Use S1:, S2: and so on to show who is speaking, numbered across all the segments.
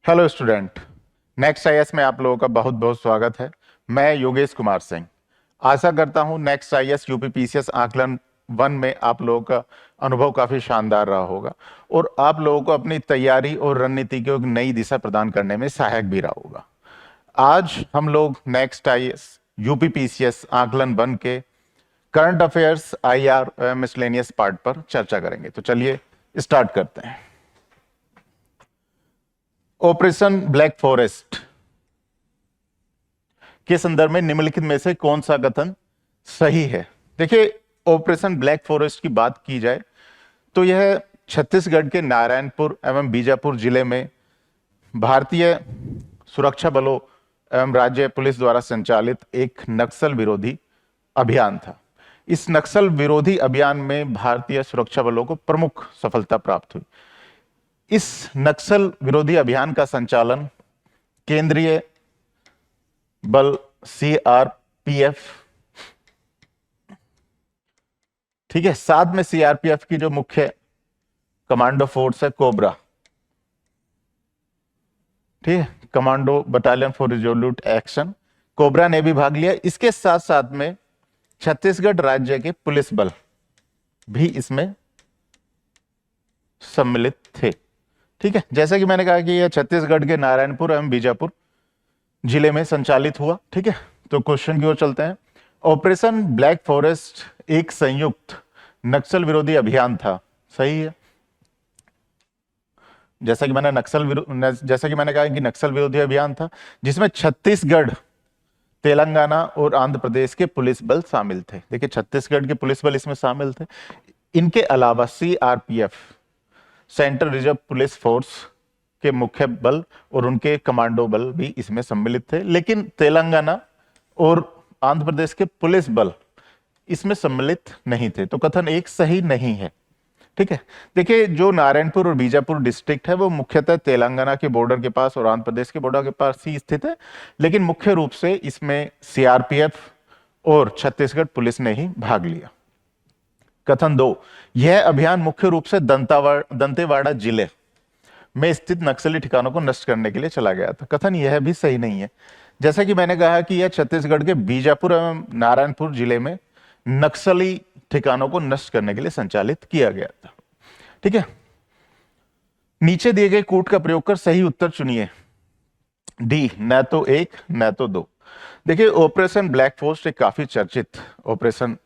S1: Hello student. Next IAS में आप लोगों का बहुत बहुत स्वागत है। मैं योगेश कुमार सिंह। आशा करता हूं नेक्स्ट आईएएस यूपी पीसीएस आकलन 1 में आप लोगों का अनुभव काफी शानदार रहा होगा और आप लोगों को अपनी तैयारी और रणनीति को एक नई दिशा प्रदान करने में सहायक भी रहा होगा। आज हम लोग नेक्स्ट आईएएस यूपी पीसीएस आकलन 1 के current affairs IR miscellaneous part पर चर्चा करेंगे। तो चलिए स्टार्ट करते हैं। ऑपरेशन ब्लैक फॉरेस्ट के संदर्भ में निम्नलिखित में से कौन सा कथन सही है? देखिए, ऑपरेशन ब्लैक फॉरेस्ट की बात की जाए तो यह छत्तीसगढ़ के नारायणपुर एवं बीजापुर जिले में भारतीय सुरक्षा बलों एवं राज्य पुलिस द्वारा संचालित एक नक्सल विरोधी अभियान था। इस नक्सल विरोधी अभियान में भारतीय सुरक्षा बलों को प्रमुख सफलता प्राप्त हुई। इस नक्सल विरोधी अभियान का संचालन केंद्रीय बल सीआरपीएफ, ठीक है, साथ में सीआरपीएफ की जो मुख्य कमांडो फोर्स है कोबरा, ठीक है, commando battalion for resolute action, cobra ने भी भाग लिया। इसके साथ साथ में छत्तीसगढ़ राज्य के पुलिस बल भी इसमें सम्मिलित थे। ठीक है, जैसा कि मैंने कहा कि यह छत्तीसगढ़ के नारायणपुर एवं बीजापुर जिले में संचालित हुआ। ठीक है, तो क्वेश्चन की ओर चलते हैं। ऑपरेशन ब्लैक फॉरेस्ट एक संयुक्त नक्सल विरोधी अभियान था, सही है। जैसा कि मैंने कहा कि नक्सल विरोधी अभियान था जिसमें छत्तीसगढ़, तेलंगाना और आंध्र प्रदेश के पुलिस बल शामिल थे। देखिए, छत्तीसगढ़ के पुलिस बल इसमें शामिल थे। इनके अलावा CRPF, central reserve police force के मुख्य बल और उनके कमांडो बल भी इसमें सम्मिलित थे, लेकिन तेलंगाना और आंध्र प्रदेश के पुलिस बल इसमें सम्मिलित नहीं थे। तो कथन एक सही नहीं है। ठीक है, देखिए, जो नारायणपुर और बीजापुर डिस्ट्रिक्ट है वो मुख्यतः तेलंगाना के बॉर्डर के पास और आंध्र प्रदेश के बॉर्डर के पास ही स्थित है, लेकिन मुख्य रूप से इसमें सीआरपीएफ और छत्तीसगढ़ पुलिस ने ही भाग लिया। कथन 2, यह अभियान मुख्य रूप से दंतेवाड़ा जिले में स्थित नक्सली ठिकानों को नष्ट करने के लिए चला गया था। कथन यह भी सही नहीं है। जैसा कि मैंने कहा कि यह छत्तीसगढ़ के बीजापुर एवं नारायणपुर जिले में नक्सली ठिकानों को नष्ट करने के लिए संचालित किया गया था। ठीक है, नीचे दिए गए कूट का प्रयोग कर सही उत्तर चुनिए। डी, न तो 1 न तो 2। देखिए, ऑपरेशन ब्लैक फॉरेस्ट एक काफी चर्चित ऑपरेशन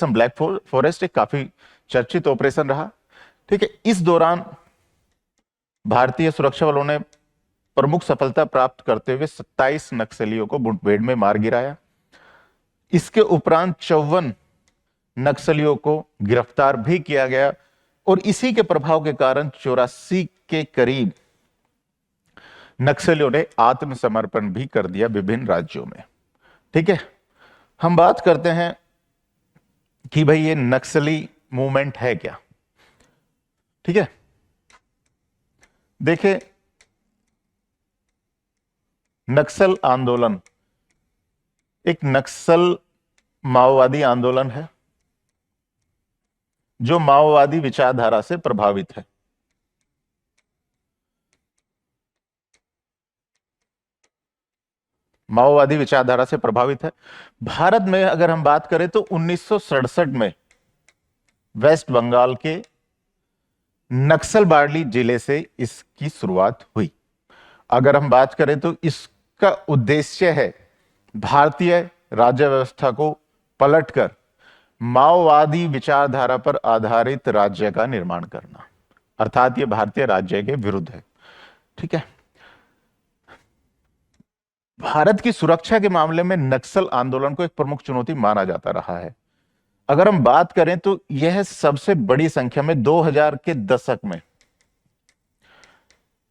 S1: ब्लैक फॉरेस्ट एक काफी चर्चित ऑपरेशन रहा। ठीक है, इस दौरान भारतीय सुरक्षा बलों ने प्रमुख सफलता प्राप्त करते हुए 27 नक्सलियों को मुठभेड़ में मार गिराया। इसके उपरांत 54 नक्सलियों को गिरफ्तार भी किया गया और इसी के प्रभाव के कारण 84 के करीब नक्सलियों ने आत्मसमर्पण भी कर दिया विभिन्न राज्यों में। ठीक है, हम बात करते हैं कि भाई ये नक्सली मूवमेंट है क्या। ठीक है, देखिए, नक्सल आंदोलन एक नक्सल माओवादी आंदोलन है जो माओवादी विचारधारा से प्रभावित है। माओवादी विचारधारा से प्रभावित है। भारत में अगर हम बात करें तो 1967 में वेस्ट बंगाल के नक्सलबाड़ी जिले से इसकी शुरुआत हुई। अगर हम बात करें तो इसका उद्देश्य है भारतीय राज्य व्यवस्था को पलटकर माओवादी विचारधारा पर आधारित राज्य का निर्माण करना, अर्थात यह भारतीय राज्य के विरुद्ध है। ठीक है, भारत की सुरक्षा के मामले में नक्सल आंदोलन को एक प्रमुख चुनौती माना जाता रहा है। अगर हम बात करें तो यह सबसे बड़ी संख्या में 2000 के दशक में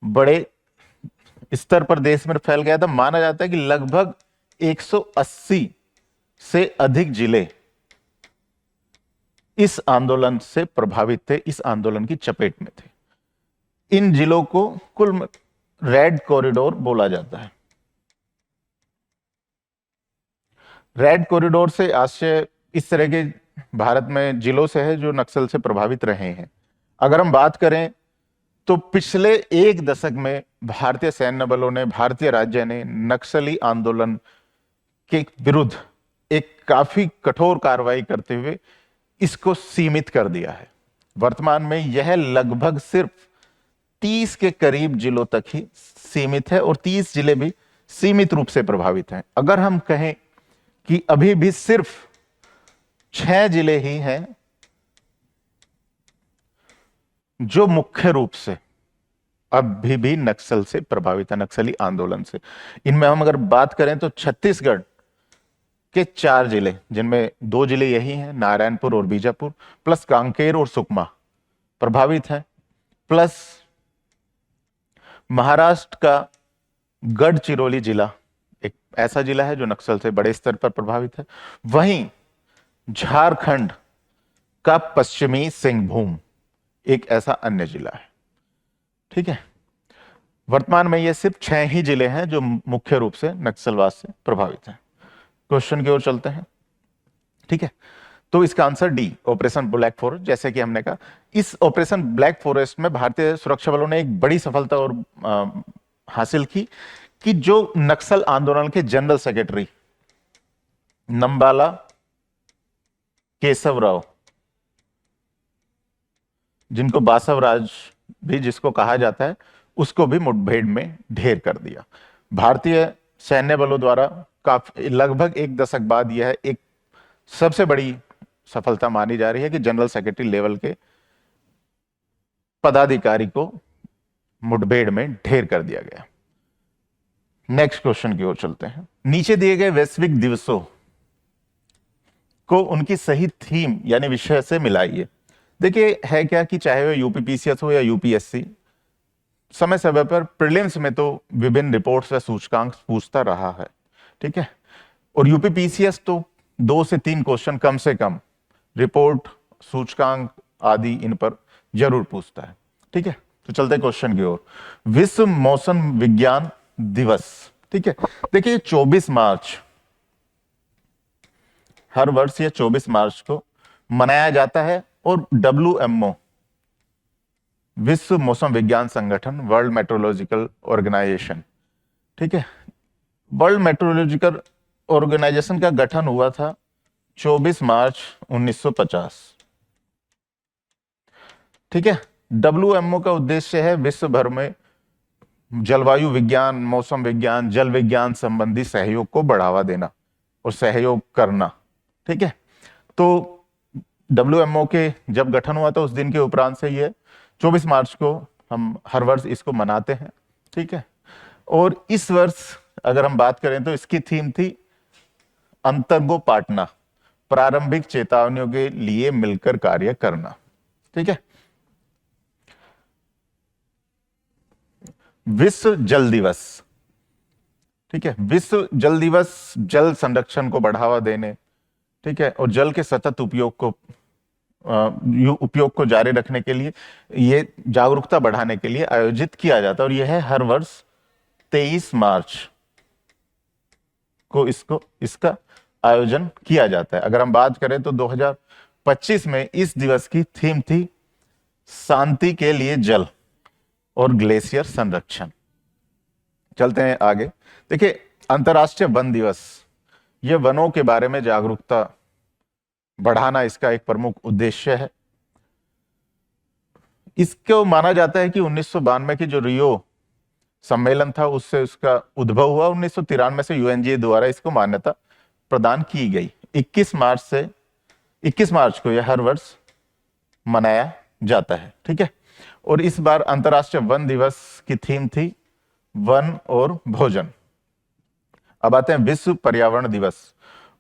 S1: बड़े स्तर पर देश में फैल गया था। माना जाता है कि लगभग 180 से अधिक जिले इस आंदोलन से प्रभावित थे, इस आंदोलन की चपेट में थे। इन जिलों को कुल रेड कॉरिडोर बोला जाता है। रेड कॉरिडोर से आशय इस तरह के भारत में जिलों से है जो नक्सल से प्रभावित रहे हैं। अगर हम बात करें तो पिछले एक दशक में भारतीय सैन्य बलों ने, भारतीय राज्य ने नक्सली आंदोलन के विरुद्ध एक काफी कठोर कार्रवाई करते हुए इसको सीमित कर दिया है। वर्तमान में यह लगभग सिर्फ 30 के करीब जिलों तक ही सीमित है और 30 जिले भी सीमित रूप से प्रभावित हैं। अगर हम कहें कि अभी भी सिर्फ 6 जिले ही हैं जो मुख्य रूप से अभी भी नक्सल से प्रभावित है, नक्सली आंदोलन से। इनमें हम अगर बात करें तो छत्तीसगढ़ के 4 जिले, जिनमें 2 जिले यही हैं, नारायणपुर और बीजापुर, प्लस कांकेर और सुकमा प्रभावित हैं, प्लस महाराष्ट्र का गढ़चिरौली जिला एक ऐसा जिला है जो नक्सल से बड़े स्तर पर प्रभावित है। वहीं झारखंड का पश्चिमी सिंहभूम एक ऐसा अन्य जिला है। ठीक है, वर्तमान में ये सिर्फ 6 ही जिले हैं जो मुख्य रूप से नक्सलवाद से प्रभावित हैं। क्वेश्चन की ओर चलते हैं। ठीक है, तो इसका answer D, operation black forest. जैसे कि हमने कहा, इस ऑपरेशन ब्लैक फॉरेस्ट में भारतीय सुरक्षा बलों ने एक बड़ी सफलता और हासिल की कि जो नक्सल आंदोलन के जनरल सेक्रेटरी नंबाला केशव राव, जिनको बासवराज भी जिसको कहा जाता है, उसको भी मुठभेड़ में ढेर कर दिया। भारतीय सैन्य बलों द्वारा काफी लगभग 1 दशक बाद यह एक सबसे बड़ी सफलता मानी जा रही है कि जनरल सेक्रेटरी लेवल के पदाधिकारी को मुठभेड़ में ढेर कर दिया गया। नेक्स्ट क्वेश्चन की ओर चलते हैं। नीचे दिए गए वैश्विक दिवसों को उनकी सही थीम यानी विषय से मिलाइए। देखिए, है क्या कि चाहे वो यूपीपीसीएस हो या यूपीएससी, समय समय पर प्रीलिम्स में तो विभिन्न रिपोर्ट्स व सूचकांक पूछता रहा है। ठीक है, और यूपीपीसीएस तो 2 से 3 क्वेश्चन कम से कम रिपोर्ट, सूचकांक आदि इन पर जरूर पूछता है। ठीक है, तो चलते हैं क्वेश्चन की ओर। विश्व मौसम विज्ञान दिवस। ठीक है, देखिए 24 मार्च, हर वर्ष ये 24 मार्च को मनाया जाता है और WMO, विश्व मौसम विज्ञान संगठन, वर्ल्ड मेट्रोलॉजिकल ऑर्गेनाइजेशन, ठीक है, वर्ल्ड मेट्रोलॉजिकल ऑर्गेनाइजेशन का गठन हुआ था 24 मार्च 1950। ठीक है, WMO का उद्देश्य है विश्व भर में जलवायु विज्ञान, मौसम विज्ञान, जल विज्ञान संबंधी सहयोग को बढ़ावा देना और सहयोग करना। ठीक है, तो WMO के जब गठन हुआ था उस दिन के उपरांत से ये 24 मार्च को हम हर वर्ष इसको मनाते हैं। ठीक है, और इस वर्ष अगर हम बात करें तो इसकी थीम थी अंतर्गो पाटना, प्रारंभिक चेतावनियों के लिए मिलकर कार्य करना। ठीक है, विश्व जल दिवस। ठीक है, विश्व जल दिवस जल संरक्षण को बढ़ावा देने, ठीक है, और जल के सतत उपयोग को जारी रखने के लिए, ये जागरूकता बढ़ाने के लिए आयोजित किया जाता है और यह है हर वर्ष 23 मार्च को इसका आयोजन किया जाता है। अगर हम बात करें तो 2025 में इस दिवस की थीम थी शांति के लिए जल और ग्लेशियर संरक्षण। चलते हैं आगे। देखिए, अंतर्राष्ट्रीय वन दिवस, यह वनों के बारे में जागरूकता बढ़ाना इसका एक प्रमुख उद्देश्य है। इसको माना जाता है कि 1992 की जो रियो सम्मेलन था उससे उसका उद्भव हुआ। 1993 से UNGA द्वारा इसको मान्यता प्रदान की गई। 21 मार्च को यह हर वर्ष मनाया जाता है। ठीक है, और इस बार अंतर्राष्ट्रीय वन दिवस की थीम थी वन और भोजन। अब आते हैं विश्व पर्यावरण दिवस।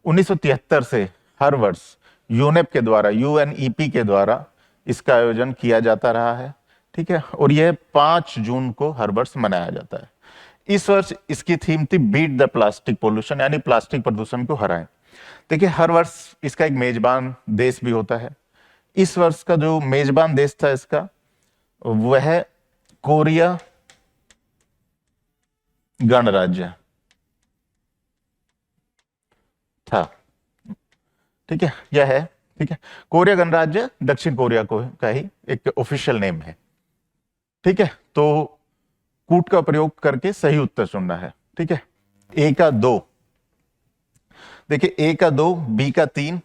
S1: 1973 से हर वर्ष UNEP के द्वारा, UNEP के द्वारा इसका आयोजन किया जाता रहा है। ठीक है, और यह 5 जून को हर वर्ष मनाया जाता है। इस वर्ष इसकी थीम थी बीट द प्लास्टिक पोल्यूशन, यानी प्लास्टिक प्रदूषण को हराएं। देखिए, हर वर्ष इसका एक मेजबान देश भी होता है। इस वर्ष का जो मेजबान देश था इसका, वह कोरिया गणराज्य था। ठीक है, यह है। ठीक है, कोरिया गणराज्य दक्षिण कोरिया का ही एक ऑफिशियल नेम है। ठीक है, तो कूट का प्रयोग करके सही उत्तर चुनना है। ठीक है, ए का 2, देखिए ए का 2, बी का 3,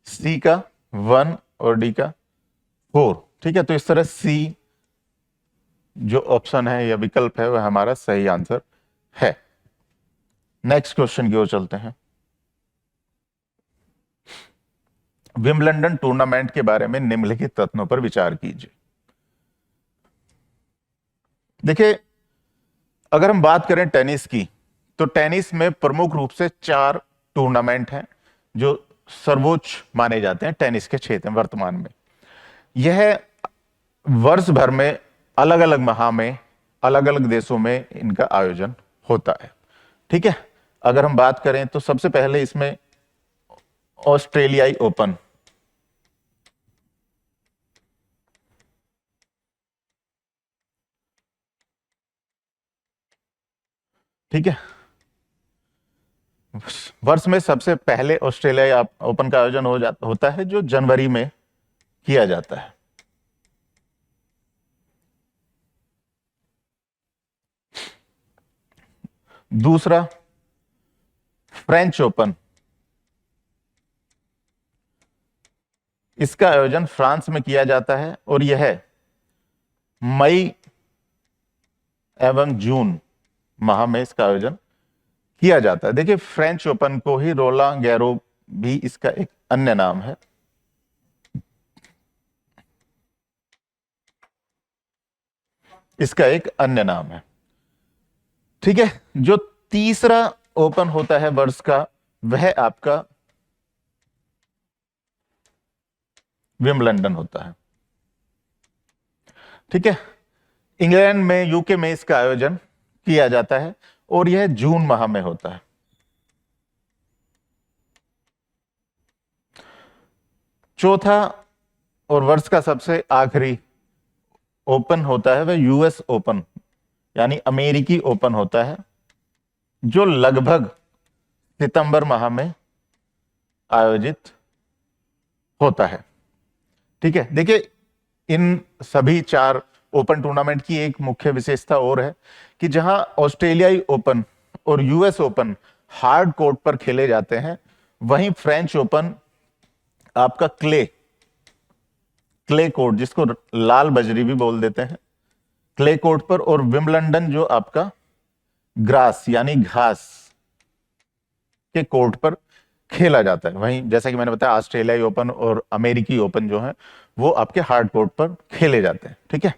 S1: सी का 1 और डी का 4। ठीक है, तो इस तरह सी जो ऑप्शन है या विकल्प है वह हमारा सही आंसर है। नेक्स्ट क्वेश्चन की ओर चलते हैं। विंबलडन टूर्नामेंट के बारे में निम्नलिखित तथ्यों पर विचार कीजिए। देखिए, अगर हम बात करें टेनिस की, तो टेनिस में प्रमुख रूप से 4 टूर्नामेंट हैं जो सर्वोच्च माने जाते हैं टेनिस के क्षेत्र में वर्तमान में। यह वर्ष भर में अलग अलग माह में अलग अलग देशों में इनका आयोजन होता है। ठीक है, अगर हम बात करें तो सबसे पहले इसमें ऑस्ट्रेलियाई ओपन, ठीक है, वर्ष में सबसे पहले ऑस्ट्रेलिया ओपन का आयोजन होता है जो जनवरी में किया जाता है। दूसरा फ्रेंच ओपन, इसका आयोजन फ्रांस में किया जाता है और यह मई एवं जून माह में इसका आयोजन किया जाता है। देखिए, फ्रेंच ओपन को ही रोलां गैरो भी इसका एक अन्य नाम है। इसका एक अन्य नाम है। ठीक है, जो तीसरा ओपन होता है वर्ष का वह आपका विंबलडन होता है। ठीक है, इंग्लैंड में, यूके में इसका आयोजन किया जाता है और यह जून माह में होता है। चौथा और वर्ष का सबसे आखिरी ओपन होता है वह यूएस ओपन यानी अमेरिकी ओपन होता है जो लगभग सितंबर माह में आयोजित होता है। ठीक है, देखिए, इन सभी 4 ओपन टूर्नामेंट की एक मुख्य विशेषता और है कि जहां ऑस्ट्रेलियाई ओपन और यूएस ओपन हार्ड कोर्ट पर खेले जाते हैं, वहीं फ्रेंच ओपन आपका क्ले कोर्ट, जिसको लाल बजरी भी बोल देते हैं, क्ले कोर्ट पर, और विंबलडन जो आपका ग्रास यानी घास के कोर्ट पर खेला जाता है। वहीं जैसा कि मैंने बताया ऑस्ट्रेलियाई ओपन और अमेरिकी ओपन जो है वो आपके हार्ड कोर्ट पर खेले जाते हैं। ठीक है,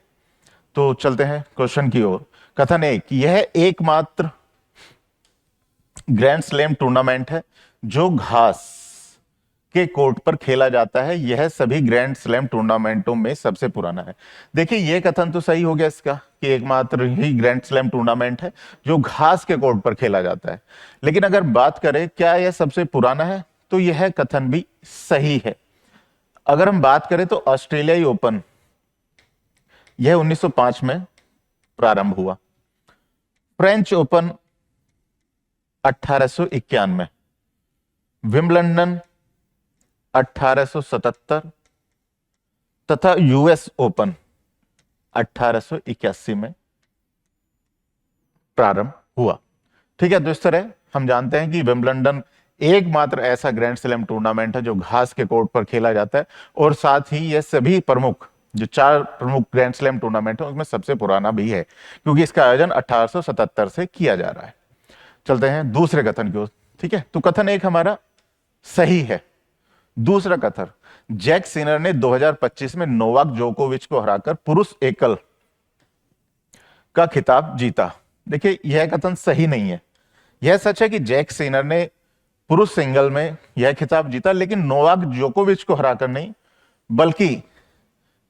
S1: तो चलते हैं क्वेश्चन की ओर। कथन 1, यह एकमात्र ग्रैंड स्लैम टूर्नामेंट है जो घास के कोर्ट पर खेला जाता है। यह सभी ग्रैंड स्लैम टूर्नामेंटों में सबसे पुराना है। देखिए, यह कथन तो सही हो गया इसका कि एकमात्र ही ग्रैंड स्लैम टूर्नामेंट है जो घास के कोर्ट पर खेला जाता है। लेकिन अगर बात करें क्या यह सबसे पुराना है, तो यह कथन भी सही है। अगर हम बात करें तो ऑस्ट्रेलियाई ओपन यह 1905 में प्रारंभ हुआ, फ्रेंच ओपन 1891, विंबलडन 1877 तथा यूएस ओपन 1881 में प्रारंभ हुआ। ठीक है, तो इस तरह हम जानते हैं कि विंबलडन एकमात्र ऐसा ग्रैंड स्लैम टूर्नामेंट है जो घास के कोर्ट पर खेला जाता है और साथ ही यह सभी प्रमुख जो 4 प्रमुख ग्रैंड स्लैम टूर्नामेंट है उसमें सबसे पुराना भी है क्योंकि इसका आयोजन 1877 से किया जा रहा है। चलते हैं दूसरे कथन की ओर। ठीक है, तो कथन 1 हमारा सही है। दूसरा कथन, जैक सिनर ने 2025 में नोवाक जोकोविच को हराकर पुरुष एकल का खिताब जीता। देखिए, यह कथन सही नहीं है। यह सच है कि जैक सिनर ने पुरुष सिंगल में यह खिताब जीता, लेकिन नोवाक जोकोविच को हराकर नहीं बल्कि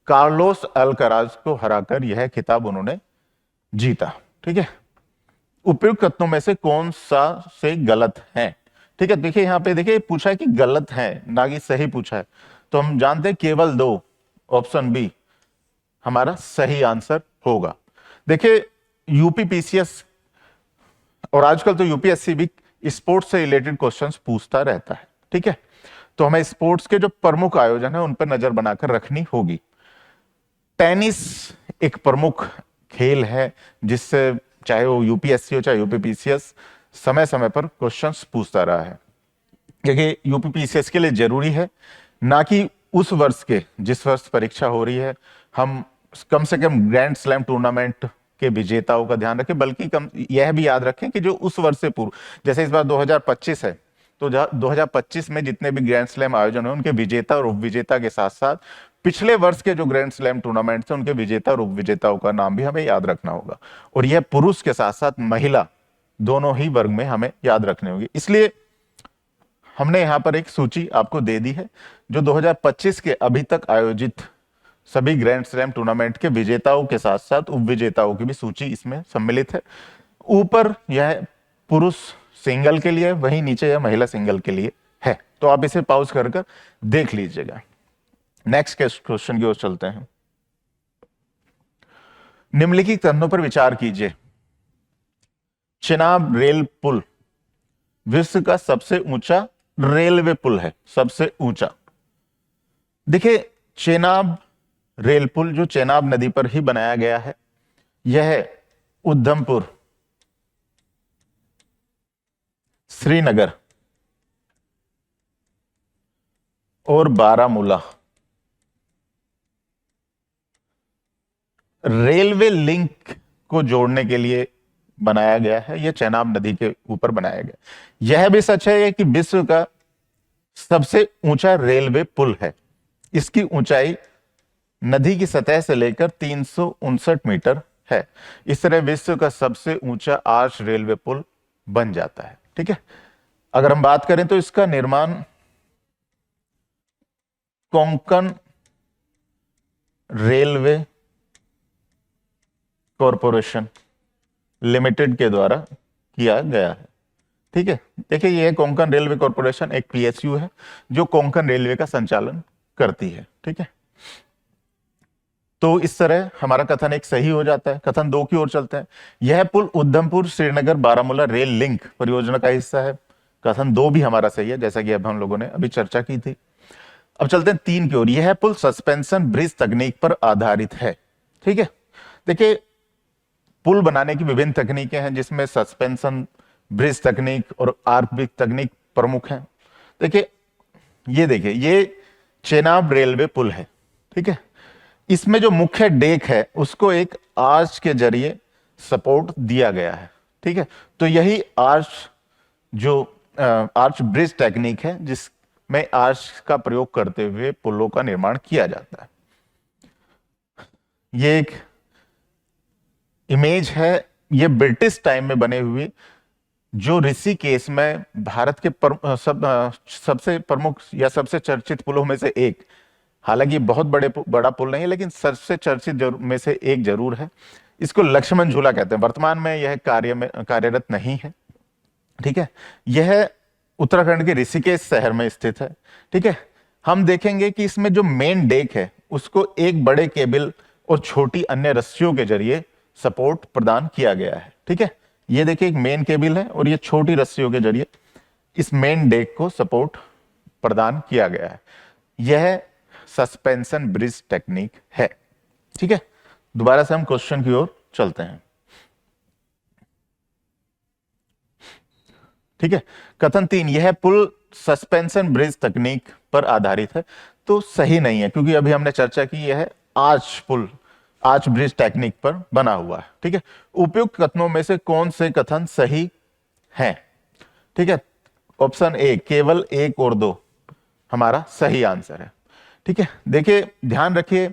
S1: कार्लोस अल्कराज को हराकर यह खिताब उन्होंने जीता। ठीक है, उपयुक्त कथनों में से कौन सा से गलत है? ठीक है, देखिए यहां पे देखिए पूछा है कि गलत है ना कि सही पूछा है, तो हम जानते हैं केवल 2 ऑप्शन बी हमारा सही आंसर होगा। देखिए, यूपीपीसीएस और आजकल तो यूपीएससी भी स्पोर्ट्स से रिलेटेड क्वेश्चंस पूछता रहता है। ठीक है, तो हमें स्पोर्ट्स के जो प्रमुख आयोजन है उन पर नजर बनाकर रखनी होगी। टेनिस एक प्रमुख खेल है जिससे चाहे वो यूपीएससी हो चाहे यूपीपीसीएस समय समय पर क्वेश्चंस पूछता रहा है। क्योंकि यूपीपीसीएस के लिए जरूरी है ना कि उस वर्ष के जिस वर्ष परीक्षा हो रही है हम कम से कम ग्रैंड स्लैम टूर्नामेंट के विजेताओं का ध्यान रखें, बल्कि कम यह भी याद रखें कि जो उस वर्ष से पूर्व, जैसे इस बार 2025 है तो 2025 में जितने भी ग्रैंड स्लैम आयोजन हुए उनके विजेता और उपविजेता के साथ साथ पिछले वर्ष के जो ग्रैंड स्लैम टूर्नामेंट थे उनके विजेता और उपविजेताओं का नाम भी हमें याद रखना होगा। और यह पुरुष के साथ साथ महिला दोनों ही वर्ग में हमें याद रखनी होगी। इसलिए हमने यहां पर एक सूची आपको दे दी है जो 2025 के अभी तक आयोजित सभी ग्रैंड स्लैम टूर्नामेंट के विजेताओं के साथ साथ उपविजेताओं की भी सूची इसमें सम्मिलित है। ऊपर यह पुरुष सिंगल के लिए, वहीं नीचे यह महिला सिंगल के लिए है। तो आप इसे पॉज कर देख लीजिएगा। नेक्स्ट क्वेश्चन की ओर चलते हैं। निम्नलिखित कथनों पर विचार कीजिए। चेनाब रेल पुल विश्व का सबसे ऊंचा रेलवे पुल है, सबसे ऊंचा। देखिए, चेनाब रेल पुल जो चेनाब नदी पर ही बनाया गया है, यह उधमपुर, श्रीनगर और बारामूला रेलवे लिंक को जोड़ने के लिए बनाया गया है। यह चेनाब नदी के ऊपर बनाया गया। यह भी सच है कि विश्व का सबसे ऊंचा रेलवे पुल है। इसकी ऊंचाई नदी की सतह से लेकर 359 मीटर है। इस तरह विश्व का सबसे ऊंचा आर्च रेलवे पुल बन जाता है। ठीक है, अगर हम बात करें तो इसका निर्माण कोंकण रेलवे कॉरपोरेशन लिमिटेड के द्वारा किया गया है। ठीक है, देखिए यह कोंकण रेलवे कॉरपोरेशन एक पीएसयू है जो कोंकण रेलवे का संचालन करती है। ठीक है, तो इस तरह हमारा कथन एक सही हो जाता है। कथन दो की ओर चलते हैं। यह पुल उधमपुर श्रीनगर बारामूला रेल लिंक परियोजना का हिस्सा है। कथन दो भी हमारा सही है, जैसा कि अब हम लोगों ने अभी चर्चा की थी। अब चलते हैं तीन की ओर। यह पुल सस्पेंशन ब्रिज तकनीक पर आधारित है। ठीक है, देखिए पुल बनाने की विभिन्न तकनीकें हैं जिसमें सस्पेंशन ब्रिज तकनीक और आर्क ब्रिज तकनीक प्रमुख हैं। देखिए ये चेनाब रेलवे पुल है। ठीक है, इसमें जो मुख्य डेक है उसको एक आर्च के जरिए सपोर्ट दिया गया है। ठीक है, तो यही आर्च ब्रिज टेक्निक है जिसमें आर्च का प्रयोग करते हुए पुलों का निर्माण किया जाता है। ये एक इमेज है, ये ब्रिटिश टाइम में बने हुए जो ऋषिकेश में भारत के सबसे प्रमुख या सबसे चर्चित पुलों में से एक, हालांकि बहुत बड़ा पुल नहीं है लेकिन सबसे चर्चित में से एक जरूर है। इसको लक्ष्मण झूला कहते हैं। वर्तमान में यह कार्यरत नहीं है। ठीक है, यह उत्तराखंड के ऋषिकेश शहर में स्थित है। ठीक है, हम देखेंगे कि इसमें जो मेन डेक है उसको एक बड़े केबल और छोटी अन्य रस्सियों के जरिए सपोर्ट प्रदान किया गया है। ठीक है, ये देखिए एक मेन केबल है और ये छोटी रस्सियों के जरिए इस मेन डेक को सपोर्ट प्रदान किया गया है। यह सस्पेंशन ब्रिज टेक्निक है। ठीक है, दोबारा से हम क्वेश्चन की ओर चलते हैं। ठीक है, कथन तीन, यह पुल सस्पेंशन ब्रिज तकनीक पर आधारित है। तो सही नहीं है, क्योंकि अभी हमने चर्चा की यह आर्च ब्रिज टेक्निक पर बना हुआ है। ठीक है, उपयुक्त कथनों में से कौन से कथन सही हैं? ठीक है, ऑप्शन ए केवल 1 और 2 हमारा सही आंसर है। ठीक है, देखिए ध्यान रखिए,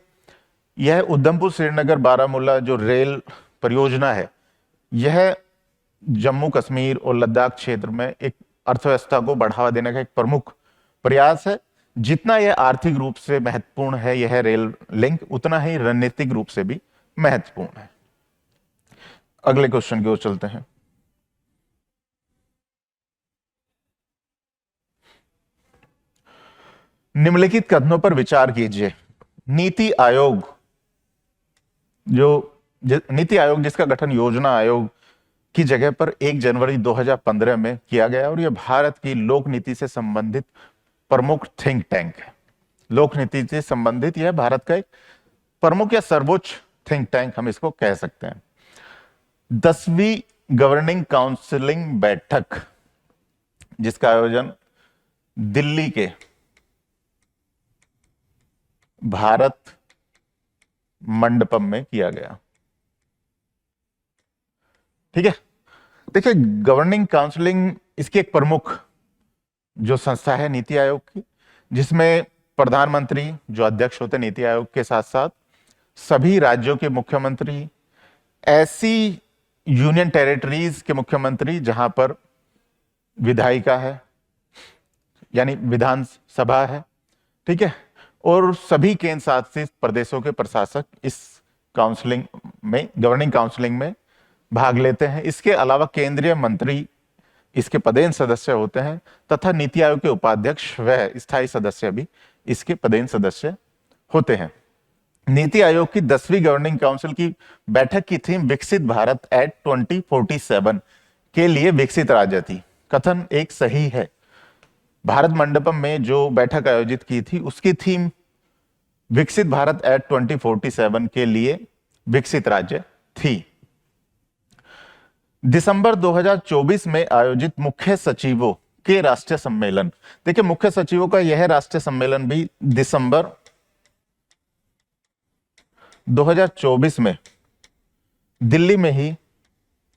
S1: यह उधमपुर श्रीनगर बारामूला जो रेल परियोजना है, यह जम्मू कश्मीर और लद्दाख क्षेत्र में एक अर्थव्यवस्था को बढ़ावा देने का एक प्रमुख प्रयास है। जितना यह आर्थिक रूप से महत्वपूर्ण है यह रेल लिंक, उतना ही रणनीतिक रूप से भी महत्वपूर्ण है। अगले क्वेश्चन की ओर चलते हैं। निम्नलिखित कथनों पर विचार कीजिए। नीति आयोग जिसका गठन योजना आयोग की जगह पर 1 जनवरी 2015 में किया गया और यह भारत की लोक नीति से संबंधित प्रमुख थिंक टैंक है। लोक नीति से संबंधित यह भारत का एक प्रमुख या सर्वोच्च थिंक टैंक हम इसको कह सकते हैं। 10वीं गवर्निंग काउंसिलिंग बैठक, जिसका आयोजन दिल्ली के भारत मंडपम में किया गया। ठीक है, देखिए गवर्निंग काउंसिलिंग इसकी एक प्रमुख जो संस्था है नीति आयोग की, जिसमें प्रधानमंत्री जो अध्यक्ष होते हैं नीति आयोग के साथ साथ सभी राज्यों के मुख्यमंत्री, ऐसी यूनियन टेरिटरीज के मुख्यमंत्री जहां पर विधायिका है यानी विधानसभा है, ठीक है, और सभी केंद्र शासित प्रदेशों के प्रशासक इस काउंसलिंग में, गवर्निंग काउंसलिंग में भाग लेते हैं। इसके अलावा केंद्रीय मंत्री इसके पदेन सदस्य होते हैं तथा नीति आयोग के उपाध्यक्ष व स्थायी सदस्य भी इसके पदेन सदस्य होते हैं। नीति आयोग की 10वीं गवर्निंग काउंसिल की बैठक की थीम विकसित भारत एट 2047 के लिए विकसित राज्य थी। कथन एक सही है। भारत मंडपम में जो बैठक आयोजित की थी उसकी थीम विकसित भारत एट 2047 के लिए विकसित राज्य थी। दिसंबर 2024 में आयोजित मुख्य सचिवों के राष्ट्रीय सम्मेलन, देखिए मुख्य सचिवों का यह राष्ट्रीय सम्मेलन भी दिसंबर 2024 में दिल्ली में ही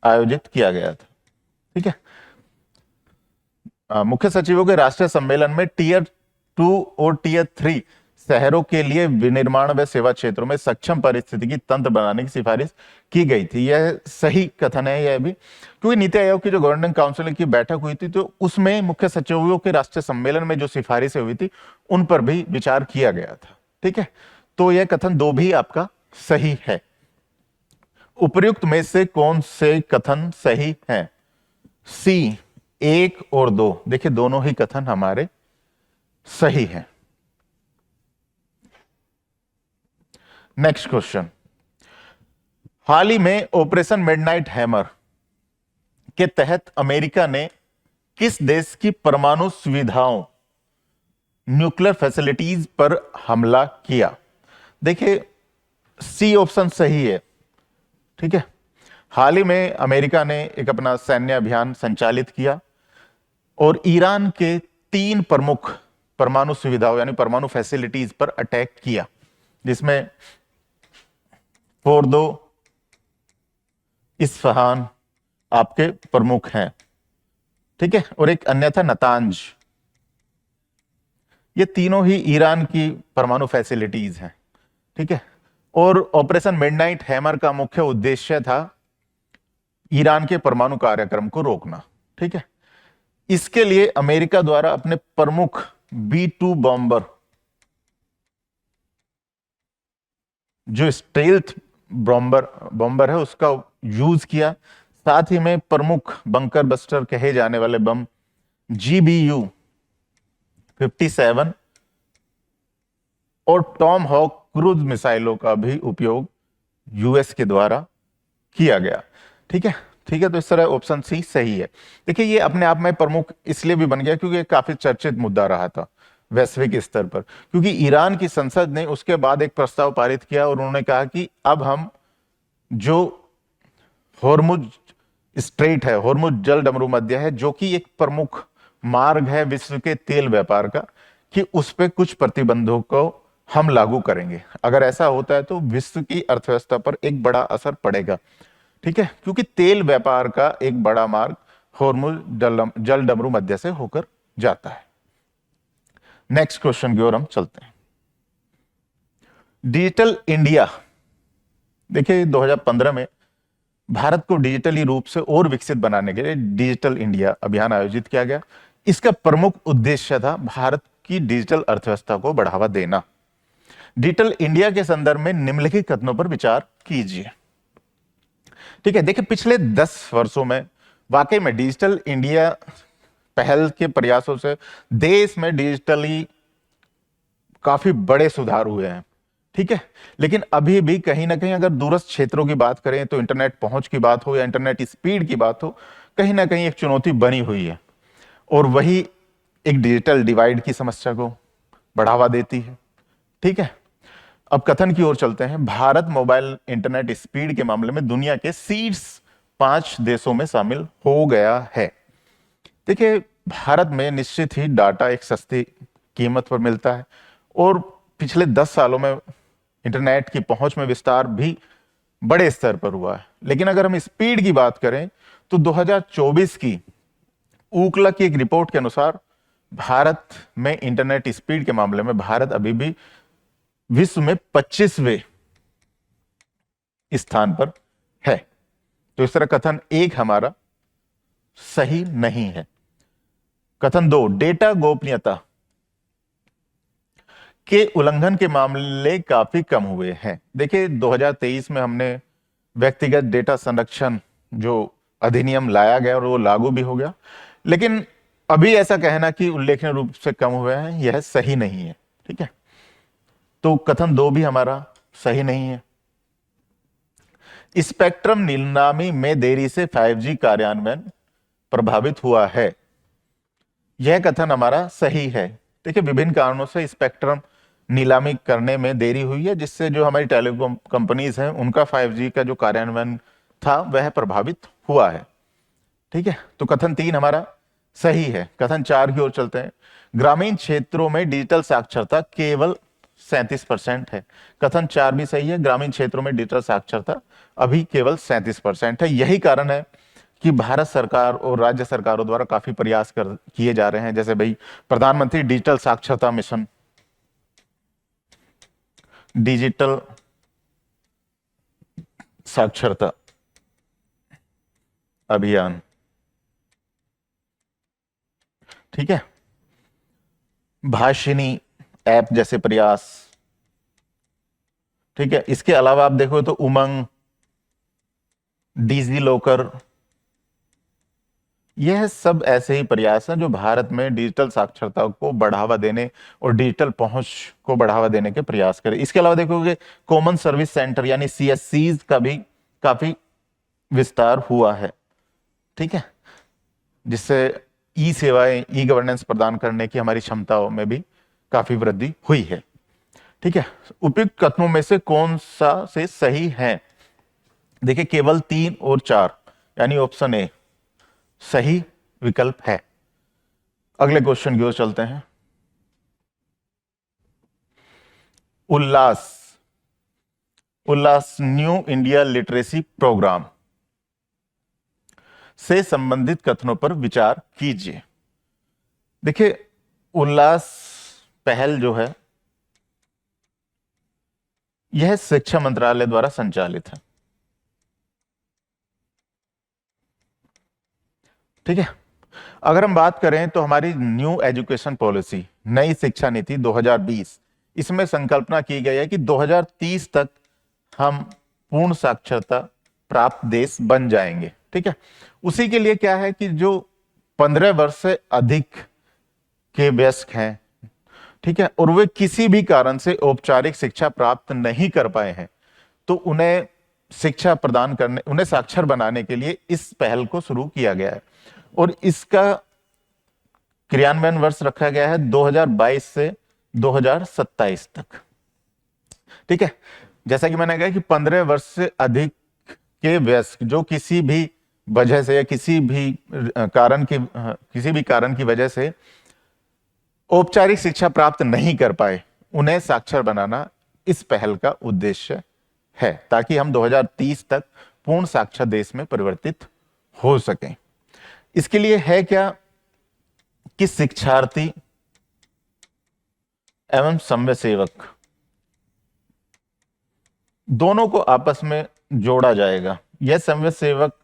S1: आयोजित किया गया था। ठीक है, मुख्य सचिवों के राष्ट्रीय सम्मेलन में टीयर 2 और टीयर 3 शहरों के लिए विनिर्माण व सेवा क्षेत्रों में सक्षम पारिस्थितिकी तंत्र बनाने की सिफारिश की गई थी। यह सही कथन है यह भी, क्योंकि नीति आयोग की जो गवर्निंग काउंसिल की बैठक हुई थी तो उसमें मुख्य सचिवों के राष्ट्रीय सम्मेलन में जो सिफारिशें हुई थी उन पर भी विचार किया गया था। ठीक है, तो यह कथन 2 भी आपका सही है। उपर्युक्त में से कौन से कथन सही है? सी 1 और 2, देखिए दोनों ही कथन हमारे सही हैं। नेक्स्ट क्वेश्चन, हाल ही में ऑपरेशन मिडनाइट हैमर के तहत अमेरिका ने किस देश की परमाणु सुविधाओं, न्यूक्लियर फैसिलिटीज पर हमला किया? देखिए सी ऑप्शन सही है। ठीक है, हाल ही में अमेरिका ने एक अपना सैन्य अभियान संचालित किया और ईरान के 3 प्रमुख परमाणु सुविधाओं यानी परमाणु फैसिलिटीज पर अटैक किया, जिसमें फोर्दो, इस्फहान आपके प्रमुख हैं। ठीक है, और एक अन्य था नतांज। ये तीनों ही ईरान की परमाणु फैसिलिटीज हैं। ठीक है, और ऑपरेशन मिडनाइट हैमर का मुख्य उद्देश्य था ईरान के परमाणु कार्यक्रम को रोकना। ठीक है, इसके लिए अमेरिका द्वारा अपने प्रमुख B-2 बॉम्बर, जो स्टेल्थ बॉम्बर है, उसका यूज किया। साथ ही में प्रमुख बंकर बस्टर कहे जाने वाले बम GBU-57 और टॉम हॉक क्रूज मिसाइलों का भी उपयोग यूएस के द्वारा किया गया। ठीक है, तो इस तरह ऑप्शन सी सही है। देखिए ये अपने आप में प्रमुख इसलिए भी बन गया क्योंकि काफी चर्चित मुद्दा रहा था वैश्विक स्तर पर, क्योंकि ईरान की संसद ने उसके बाद एक प्रस्ताव पारित किया और उन्होंने कहा कि अब हम जो होर्मुज स्ट्रेट है, होर्मुज जल डमरू मध्य है, जो कि एक प्रमुख मार्ग है विश्व के तेल व्यापार का, कि उस पर कुछ प्रतिबंधों को हम लागू करेंगे। अगर ऐसा होता है तो विश्व की अर्थव्यवस्था पर एक बड़ा असर पड़ेगा। ठीक है, क्योंकि तेल व्यापार का एक बड़ा मार्ग होर्मुज जल डमरू मध्य से होकर जाता है। नेक्स्ट क्वेश्चन की ओर हम चलते हैं। डिजिटल इंडिया, देखिए 2015 में भारत को डिजिटली रूप से और विकसित बनाने के लिए डिजिटल इंडिया अभियान आयोजित किया गया। इसका प्रमुख उद्देश्य था भारत की डिजिटल अर्थव्यवस्था को बढ़ावा देना। डिजिटल इंडिया के संदर्भ में निम्नलिखित कथनों पर विचार कीजिए। ठीक है, देखिए पिछले 10 वर्षों में वाकई में डिजिटल इंडिया पहल के प्रयासों से देश में डिजिटली काफी बड़े सुधार हुए हैं। ठीक है, लेकिन अभी भी कहीं ना कहीं अगर दूरस्थ क्षेत्रों की बात करें तो इंटरनेट पहुंच की बात हो या इंटरनेट स्पीड की बात हो, कहीं ना कहीं एक चुनौती बनी हुई है और वही एक डिजिटल डिवाइड की समस्या को बढ़ावा देती है। ठीक है, अब कथन की ओर चलते हैं। भारत मोबाइल इंटरनेट स्पीड के मामले में दुनिया के शीर्ष 5 देशों में शामिल हो गया है। देखिए, भारत में निश्चित ही डाटा एक सस्ती कीमत पर मिलता है और पिछले 10 सालों में इंटरनेट की पहुंच में विस्तार भी बड़े स्तर पर हुआ है। लेकिन अगर हम स्पीड की बात करें तो 2024 की ऊकला की एक रिपोर्ट के अनुसार भारत में इंटरनेट स्पीड के मामले में भारत अभी भी विश्व में 25वें स्थान पर है। तो इस तरह कथन 1 हमारा सही नहीं है। कथन 2, डेटा गोपनीयता के उल्लंघन के मामले काफी कम हुए हैं। देखिए, 2023 में हमने व्यक्तिगत डेटा संरक्षण जो अधिनियम लाया गया और वो लागू भी हो गया, लेकिन अभी ऐसा कहना कि उल्लेखनीय रूप से कम हुए हैं, यह सही नहीं है। ठीक है, तो कथन 2 भी हमारा सही नहीं है। स्पेक्ट्रम नीलामी में देरी से 5G कार्यान्वयन प्रभावित हुआ है, यह कथन हमारा सही है। देखिए, विभिन्न कारणों से स्पेक्ट्रम नीलामी करने में देरी हुई है, जिससे जो हमारी टेलीकॉम कंपनीज हैं उनका 5G का जो कार्यान्वयन था वह प्रभावित हुआ है। ठीक है, तो कथन 3 हमारा सही है। कथन 4 की ओर चलते हैं। ग्रामीण क्षेत्रों में डिजिटल साक्षरता केवल 37% है। कथन 4 भी सही है। ग्रामीण क्षेत्रों में डिजिटल साक्षरता अभी केवल 37% है। यही कारण है कि भारत सरकार और राज्य सरकारों द्वारा काफी प्रयास किए जा रहे हैं, जैसे भाई प्रधानमंत्री डिजिटल साक्षरता मिशन, डिजिटल साक्षरता अभियान। ठीक है, भाषिनी ऐप जैसे प्रयास। ठीक है, इसके अलावा आप देखो तो उमंग, डिजी लॉकर, यह सब ऐसे ही प्रयास हैं जो भारत में डिजिटल साक्षरता को बढ़ावा देने और डिजिटल पहुंच को बढ़ावा देने के प्रयास करें। इसके अलावा देखोगे कॉमन सर्विस सेंटर यानी CSCs का भी काफी विस्तार हुआ है। ठीक है, जिससे ई सेवाएं, ई गवर्नेंस प्रदान करने की हमारी क्षमताओं में भी काफी वृद्धि हुई है। ठीक है, उपयुक्त कथनों में से कौन सा से सही है? देखिए, केवल 3 और 4 यानी ऑप्शन ए सही विकल्प है। अगले क्वेश्चन की ओर चलते हैं। उल्लास न्यू इंडिया लिटरेसी प्रोग्राम से संबंधित कथनों पर विचार कीजिए। देखिए, उल्लास पहल जो है यह शिक्षा मंत्रालय द्वारा संचालित है। ठीक है, अगर हम बात करें तो हमारी न्यू एजुकेशन पॉलिसी, नई शिक्षा नीति 2020, इसमें संकल्पना की गई है कि 2030 तक हम पूर्ण साक्षरता प्राप्त देश बन जाएंगे। ठीक है, उसी के लिए क्या है कि जो 15 वर्ष से अधिक के वयस्क हैं, ठीक है, और वे किसी भी कारण से औपचारिक शिक्षा प्राप्त नहीं कर पाए हैं, तो उन्हें शिक्षा प्रदान करने, उन्हें साक्षर बनाने के लिए इस पहल को शुरू किया गया है। और इसका क्रियान्वयन वर्ष रखा गया है 2022 से 2027 तक। ठीक है, जैसा कि मैंने कहा कि 15 वर्ष से अधिक के वयस्क जो किसी भी वजह से या किसी भी कारण की वजह से औपचारिक शिक्षा प्राप्त नहीं कर पाए, उन्हें साक्षर बनाना इस पहल का उद्देश्य है, ताकि हम 2030 तक पूर्ण साक्षर देश में परिवर्तित हो सकें। इसके लिए है क्या कि शिक्षार्थी एवं समय सेवक दोनों को आपस में जोड़ा जाएगा। यह समय सेवक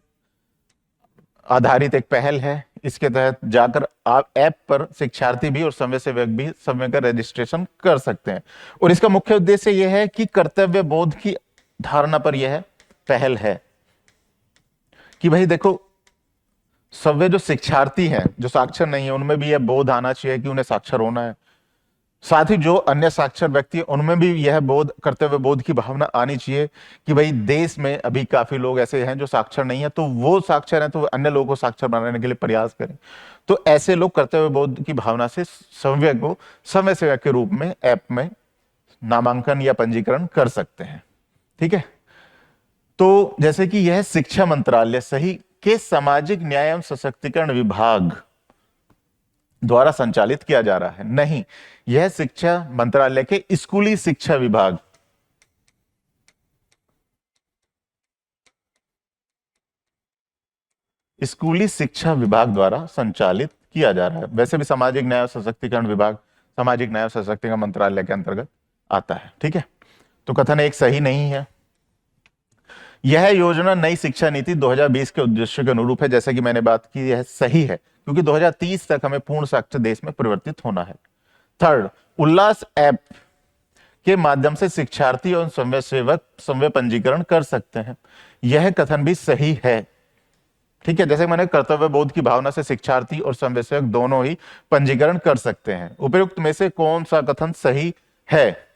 S1: आधारित एक पहल है। इसके तहत जाकर आप ऐप पर शिक्षार्थी भी और समय सेवक भी समय का रजिस्ट्रेशन कर सकते हैं। और इसका मुख्य उद्देश्य यह है कि कर्तव्य बोध की धारणा पर यह पहल है कि भाई देखो, सभी जो शिक्षार्थी हैं, जो साक्षर नहीं है, उनमें भी यह बोध आना चाहिए कि उन्हें साक्षर होना है। साथ ही जो अन्य साक्षर व्यक्ति, उनमें भी यह बोध, कर्तव्य बोध की भावना आनी चाहिए कि भाई देश में अभी काफी लोग ऐसे हैं जो साक्षर नहीं है, तो वो साक्षर हैं तो अन्य लोगों को साक्षर बनाने के लिए प्रयास करें। तो ऐसे लोग कर्तव्य बोध की भावना से समय को समय सेवक के रूप में ऐप में नामांकन या पंजीकरण कर सकते हैं। ठीक है, तो जैसे कि यह शिक्षा मंत्रालय सही के सामाजिक न्याय एवं सशक्तिकरण विभाग द्वारा संचालित किया जा रहा है, नहीं, यह शिक्षा मंत्रालय के स्कूली शिक्षा विभाग द्वारा संचालित किया जा रहा है। वैसे भी सामाजिक न्याय और सशक्तिकरण विभाग सामाजिक न्याय और सशक्तिकरण मंत्रालय के अंतर्गत आता है। ठीक है, तो कथन एक सही नहीं है। यह योजना नई शिक्षा नीति 2020 के उद्देश्य के अनुरूप है, जैसे कि मैंने बात की, यह सही है क्योंकि 2030 तक हमें पूर्ण साक्षर देश में परिवर्तित होना है। थर्ड, उल्लास ऐप के माध्यम से शिक्षार्थी और स्वयंसेवक स्वयं पंजीकरण कर सकते हैं, यह कथन भी सही है। ठीक है, जैसे मैंने कर्तव्य बोध की भावना से शिक्षार्थी और स्वयंसेवक दोनों ही पंजीकरण कर सकते हैं। उपयुक्त में से कौन सा कथन सही है?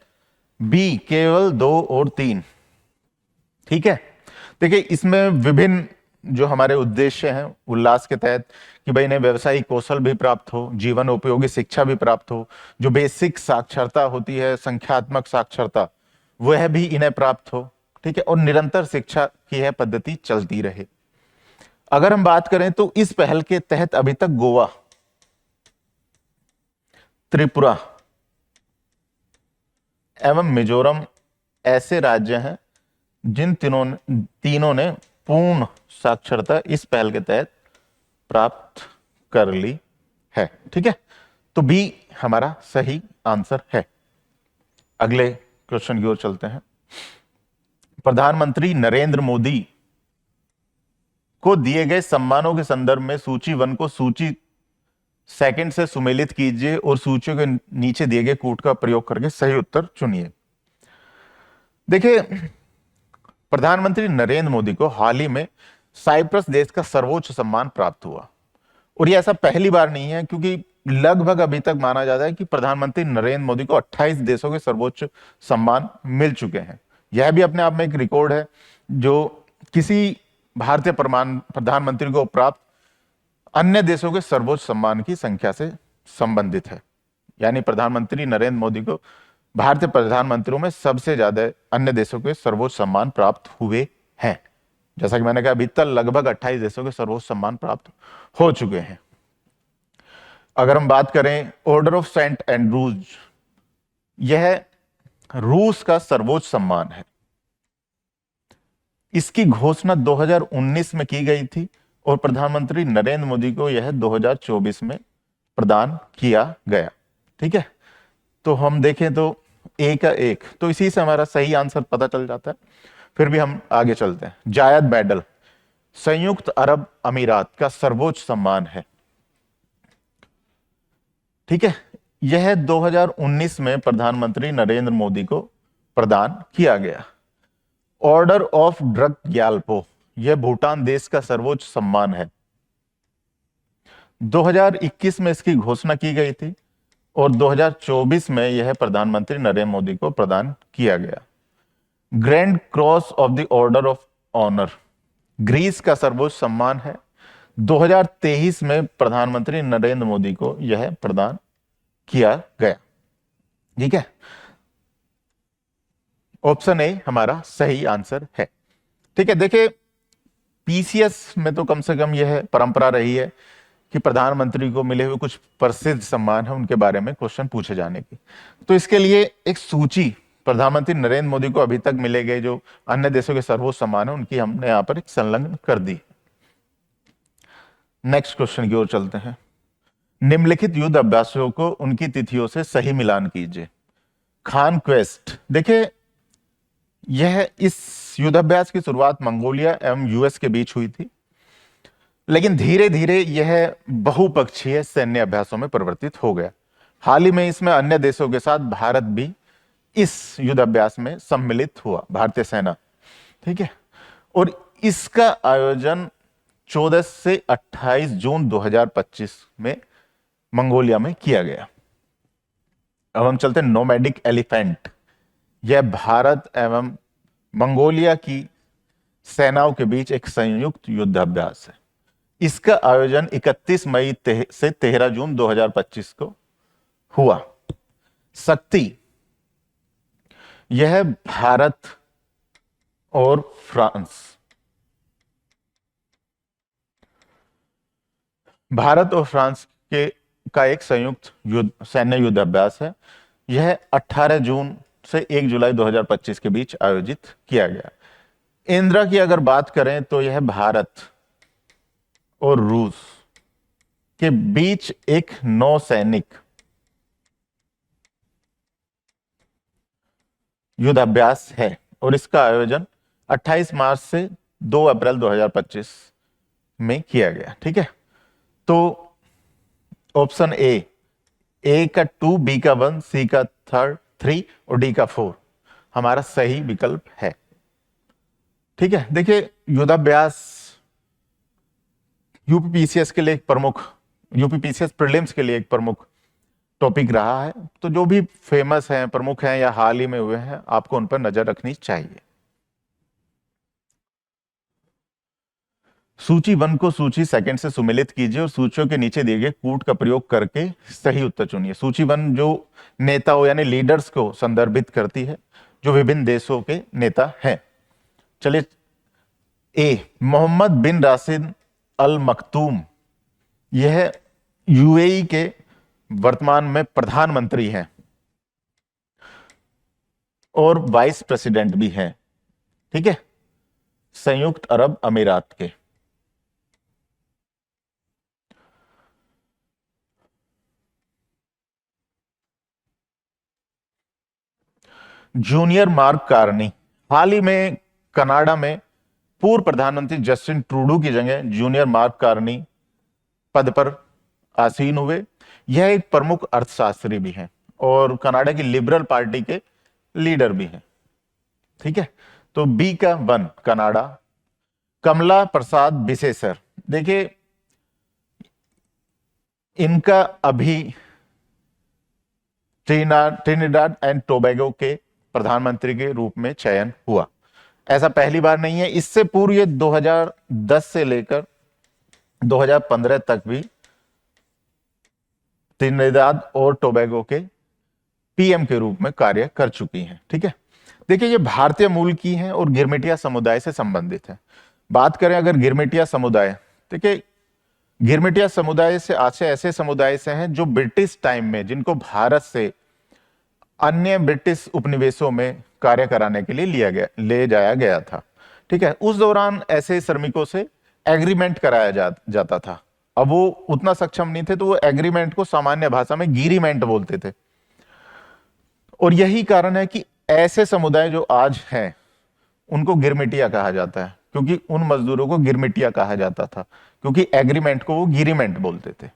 S1: बी, केवल 2 और 3। ठीक है, देखिए इसमें विभिन्न जो हमारे उद्देश्य हैं उल्लास के तहत कि भाई इन्हें व्यवसायिक कौशल भी प्राप्त हो, जीवन उपयोगी शिक्षा भी प्राप्त हो, जो बेसिक साक्षरता होती है, संख्यात्मक साक्षरता, वह भी इन्हें प्राप्त हो। ठीक है, और निरंतर शिक्षा की यह पद्धति चलती रहे। अगर हम बात करें तो इस पहल के तहत अभी तक गोवा, त्रिपुरा एवं मिजोरम ऐसे राज्य हैं जिन तीनों ने पूर्ण साक्षरता इस पहल के तहत प्राप्त कर ली है। ठीक है, तो बी हमारा सही आंसर है। अगले क्वेश्चन की ओर चलते हैं। प्रधानमंत्री नरेंद्र मोदी को दिए गए सम्मानों के संदर्भ में सूची 1 को सूची सेकंड से सुमेलित कीजिए और सूचियों के नीचे दिए गए कूट का प्रयोग करके सही उत्तर चुनिए। देखिए, प्रधानमंत्री नरेंद्र मोदी को हाल ही में साइप्रस देश का सर्वोच्च सम्मान प्राप्त हुआ, और यह ऐसा पहली बार नहीं है क्योंकि लगभग अभी तक माना जाता है कि प्रधानमंत्री नरेंद्र मोदी को 28 देशों के सर्वोच्च सम्मान मिल चुके हैं। यह भी अपने आप में एक रिकॉर्ड है जो किसी भारतीय प्रधानमंत्री को प्राप्त अन्य देशों के सर्वोच्च सम्मान की संख्या से संबंधित है। यानी प्रधानमंत्री नरेंद्र मोदी को भारतीय प्रधानमंत्रियों में सबसे ज्यादा अन्य देशों के सर्वोच्च सम्मान प्राप्त हुए हैं। जैसा कि मैंने कहा, अभी तक लगभग 28 देशों के सर्वोच्च सम्मान प्राप्त हो चुके हैं। अगर हम बात करें ऑर्डर ऑफ सेंट एंड्रूज, यह रूस का सर्वोच्च सम्मान है। इसकी घोषणा 2019 में की गई थी और प्रधानमंत्री नरेंद्र मोदी को यह 2024 में प्रदान किया गया। ठीक है, तो हम देखें तो ए का 1, तो इसी से हमारा सही आंसर पता चल जाता है। फिर भी हम आगे चलते हैं। जायद मेडल संयुक्त अरब अमीरात का सर्वोच्च सम्मान है। ठीक है, यह 2019 में प्रधानमंत्री नरेंद्र मोदी को प्रदान किया गया। ऑर्डर ऑफ ड्रग ग्याल्पो, यह भूटान देश का सर्वोच्च सम्मान है। 2021 में इसकी घोषणा की गई थी और 2024 में यह प्रधानमंत्री नरेंद्र मोदी को प्रदान किया गया। Grand cross of the order of honour Greece का सर्वोच्च सम्मान है। 2023 में प्रधानमंत्री नरेंद्र मोदी को यह प्रदान किया गया। ठीक है, ऑप्शन ए हमारा सही आंसर है। ठीक है, देखिए पीसीएस में तो कम से कम यह परंपरा रही है कि प्रधानमंत्री को मिले हुए कुछ प्रसिद्ध सम्मान है उनके बारे में क्वेश्चन पूछे जाने की। तो इसके लिए एक सूची प्रधानमंत्री नरेंद्र मोदी को अभी तक मिले गए जो अन्य देशों के सर्वोच्च सम्मान है उनकी हमने यहां पर एक संलग्न कर दी। नेक्स्ट क्वेश्चन की ओर चलते हैं। निम्नलिखित युद्ध अभ्यासों को उनकी तिथियों से सही मिलान कीजिए। खान क्वेस्ट, देखिए यह इस युद्धाभ्यास की शुरुआत मंगोलिया एवं यूएस के बीच हुई थी, लेकिन धीरे धीरे यह बहुपक्षीय सैन्य अभ्यासों में परिवर्तित हो गया। हाल ही में इसमें अन्य देशों के साथ भारत भी इस युद्धाभ्यास में सम्मिलित हुआ, भारतीय सेना। ठीक है, और इसका आयोजन 14 से 28 जून 2025 में मंगोलिया में किया गया। अब हम चलते हैं नोमैडिक एलिफेंट। यह भारत एवं मंगोलिया की सेनाओं के बीच एक संयुक्त युद्धाभ्यास है। इसका आयोजन 31 मई से 13 जून 2025 को हुआ। शक्ति यह भारत और फ्रांस, भारत और फ्रांस के का एक संयुक्त सैन्य युद्ध अभ्यास है। यह 18 जून से 1 जुलाई 2025 के बीच आयोजित किया गया। इंदिरा की अगर बात करें तो यह भारत और रूस के बीच एक नौसैनिक युद्धाभ्यास है और इसका आयोजन 28 मार्च से 2 अप्रैल 2025 में किया गया। ठीक है, तो ऑप्शन ए का 2, बी का 1, सी का 3 और डी का 4 हमारा सही विकल्प है। ठीक है, देखिए युद्धाभ्यास यूपीपीसीएस के लिए एक प्रमुख, यूपीपीसीएस प्रीलिम्स के लिए एक प्रमुख टॉपिक रहा है। तो जो भी फेमस हैं, प्रमुख हैं या हाल ही में हुए हैं, आपको उन पर नजर रखनी चाहिए। सूची 1 को सूची सेकंड से सुमेलित कीजिए और सूचियों के नीचे दिए गए कूट का प्रयोग करके सही उत्तर चुनिए। सूची 1 जो नेताओं यानी लीडर्स को संदर्भित करती है, जो विभिन्न देशों के नेता हैं। चलिए, ए मोहम्मद बिन राशिद अल मखतूम, यह यूएई के वर्तमान में प्रधानमंत्री हैं और वाइस प्रेसिडेंट भी हैं। ठीक है, संयुक्त अरब अमीरात के। जूनियर मार्क कार्नी हाल ही में कनाडा में पूर्व प्रधानमंत्री जस्टिन ट्रूडो की जगह जूनियर मार्क कार्नी पद पर आसीन हुए। यह एक प्रमुख अर्थशास्त्री भी हैं और कनाडा की लिबरल पार्टी के लीडर भी हैं। ठीक है, तो बी का 1 कनाडा। कमला प्रसाद बिसेसर, देखिए इनका अभी ट्रिनिडाड एंड टोबैगो के प्रधानमंत्री के रूप में चयन हुआ। ऐसा पहली बार नहीं है, इससे पूर्व ये 2010 से लेकर 2015 तक भी ट्रिनिडाद और टोबैगो के पीएम के रूप में कार्य कर चुकी हैं। ठीक है, देखिए ये भारतीय मूल की हैं और गिरमिटिया समुदाय से संबंधित है। बात करें अगर गिरमिटिया समुदाय, देखिए गिरमिटिया समुदाय से ऐसे समुदाय से हैं जो ब्रिटिश टाइम में, जिनको भारत से अन्य ब्रिटिश उपनिवेशों में कार्य कराने के लिए ले जाया गया था। ठीक है, उस दौरान ऐसे श्रमिकों से एग्रीमेंट कराया जाता था। अब वो उतना सक्षम नहीं थे तो वो एग्रीमेंट को सामान्य भाषा में गिरीमेंट बोलते थे। और यही कारण है कि ऐसे समुदाय जो आज हैं उनको गिरमिटिया कहा जाता है, क्योंकि उन मजदूरों को गिरमिटिया कहा जाता था, क्योंकि एग्रीमेंट को वो गिरीमेंट बोलते थे।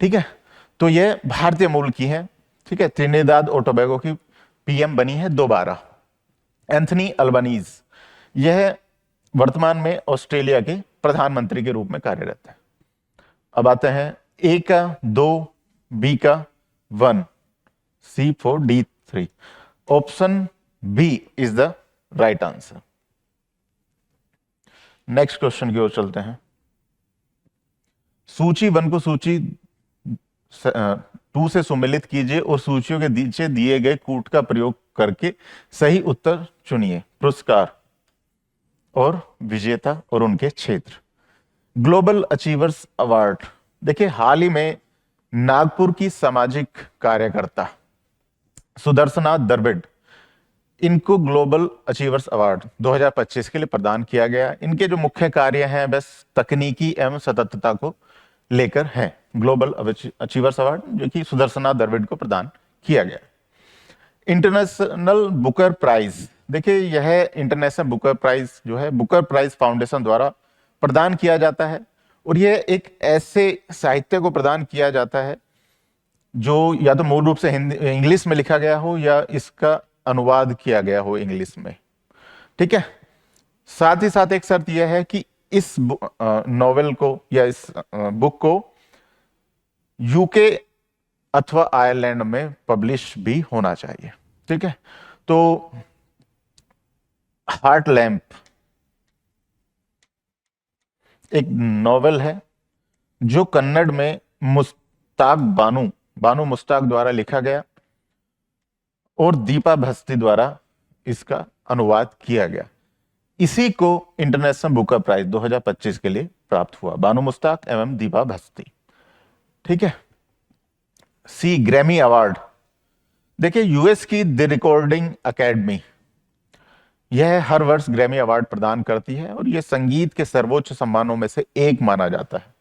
S1: ठीक है, तो ये भारतीय मूल की है। ठीक है, त्रिनिदाद और टोबैगो की पीएम बनी है दोबारा एंथनी अल्बानीज। यह वर्तमान में ऑस्ट्रेलिया के प्रधानमंत्री के रूप में कार्यरत है। अब आते हैं ए का 2, बी का 1, C 4, D 3। Option B is the right answer. Next question की ओर चलते हैं। सूची 1 को सूची 2 से सुमेलित कीजिए और सूचियों के नीचे दिए गए कूट का प्रयोग करके सही उत्तर चुनिए। पुरस्कार और विजेता और उनके क्षेत्र। ग्लोबल अचीवर्स अवार्ड, देखिए हाल ही में नागपुर की सामाजिक कार्यकर्ता सुदर्शना द्रविड़, इनको ग्लोबल अचीवर्स अवार्ड 2025 के लिए प्रदान किया गया। इनके जो मुख्य कार्य हैं बस तकनीकी एवं सततता को लेकर है। ग्लोबल अचीवर्स अवार्ड जो कि सुदर्शना द्रविड़ को प्रदान किया गया। इंटरनेशनल बुकर प्राइज, देखिए यह इंटरनेशनल बुकर प्राइज जो है बुकर प्राइज फाउंडेशन द्वारा प्रदान किया जाता है और यह एक ऐसे साहित्य को प्रदान किया जाता है जो या तो मूल रूप से हिंदी इंग्लिश में लिखा गया हो या इसका अनुवाद किया गया हो इंग्लिश में। ठीक है, साथ ही साथ एक शर्त यह है कि इस नॉवेल को या इस बुक को यूके अथवा आयरलैंड में पब्लिश भी होना चाहिए। ठीक है, तो हार्ट लैंप एक नॉवेल है जो कन्नड़ में मुश्ताक बानू मुश्ताक द्वारा लिखा गया और दीपा भस्ती द्वारा इसका अनुवाद किया गया। इसी को इंटरनेशनल बुकर प्राइज 2025 के लिए प्राप्त हुआ, बानू मुश्ताक एवं दीपा भस्ती। ठीक है। सी, ग्रैमी अवार्ड। देखिए, यूएस की द रिकॉर्डिंग एकेडमी यह हर वर्ष ग्रैमी अवार्ड प्रदान करती है और यह संगीत के सर्वोच्च सम्मानों में से एक माना जाता है।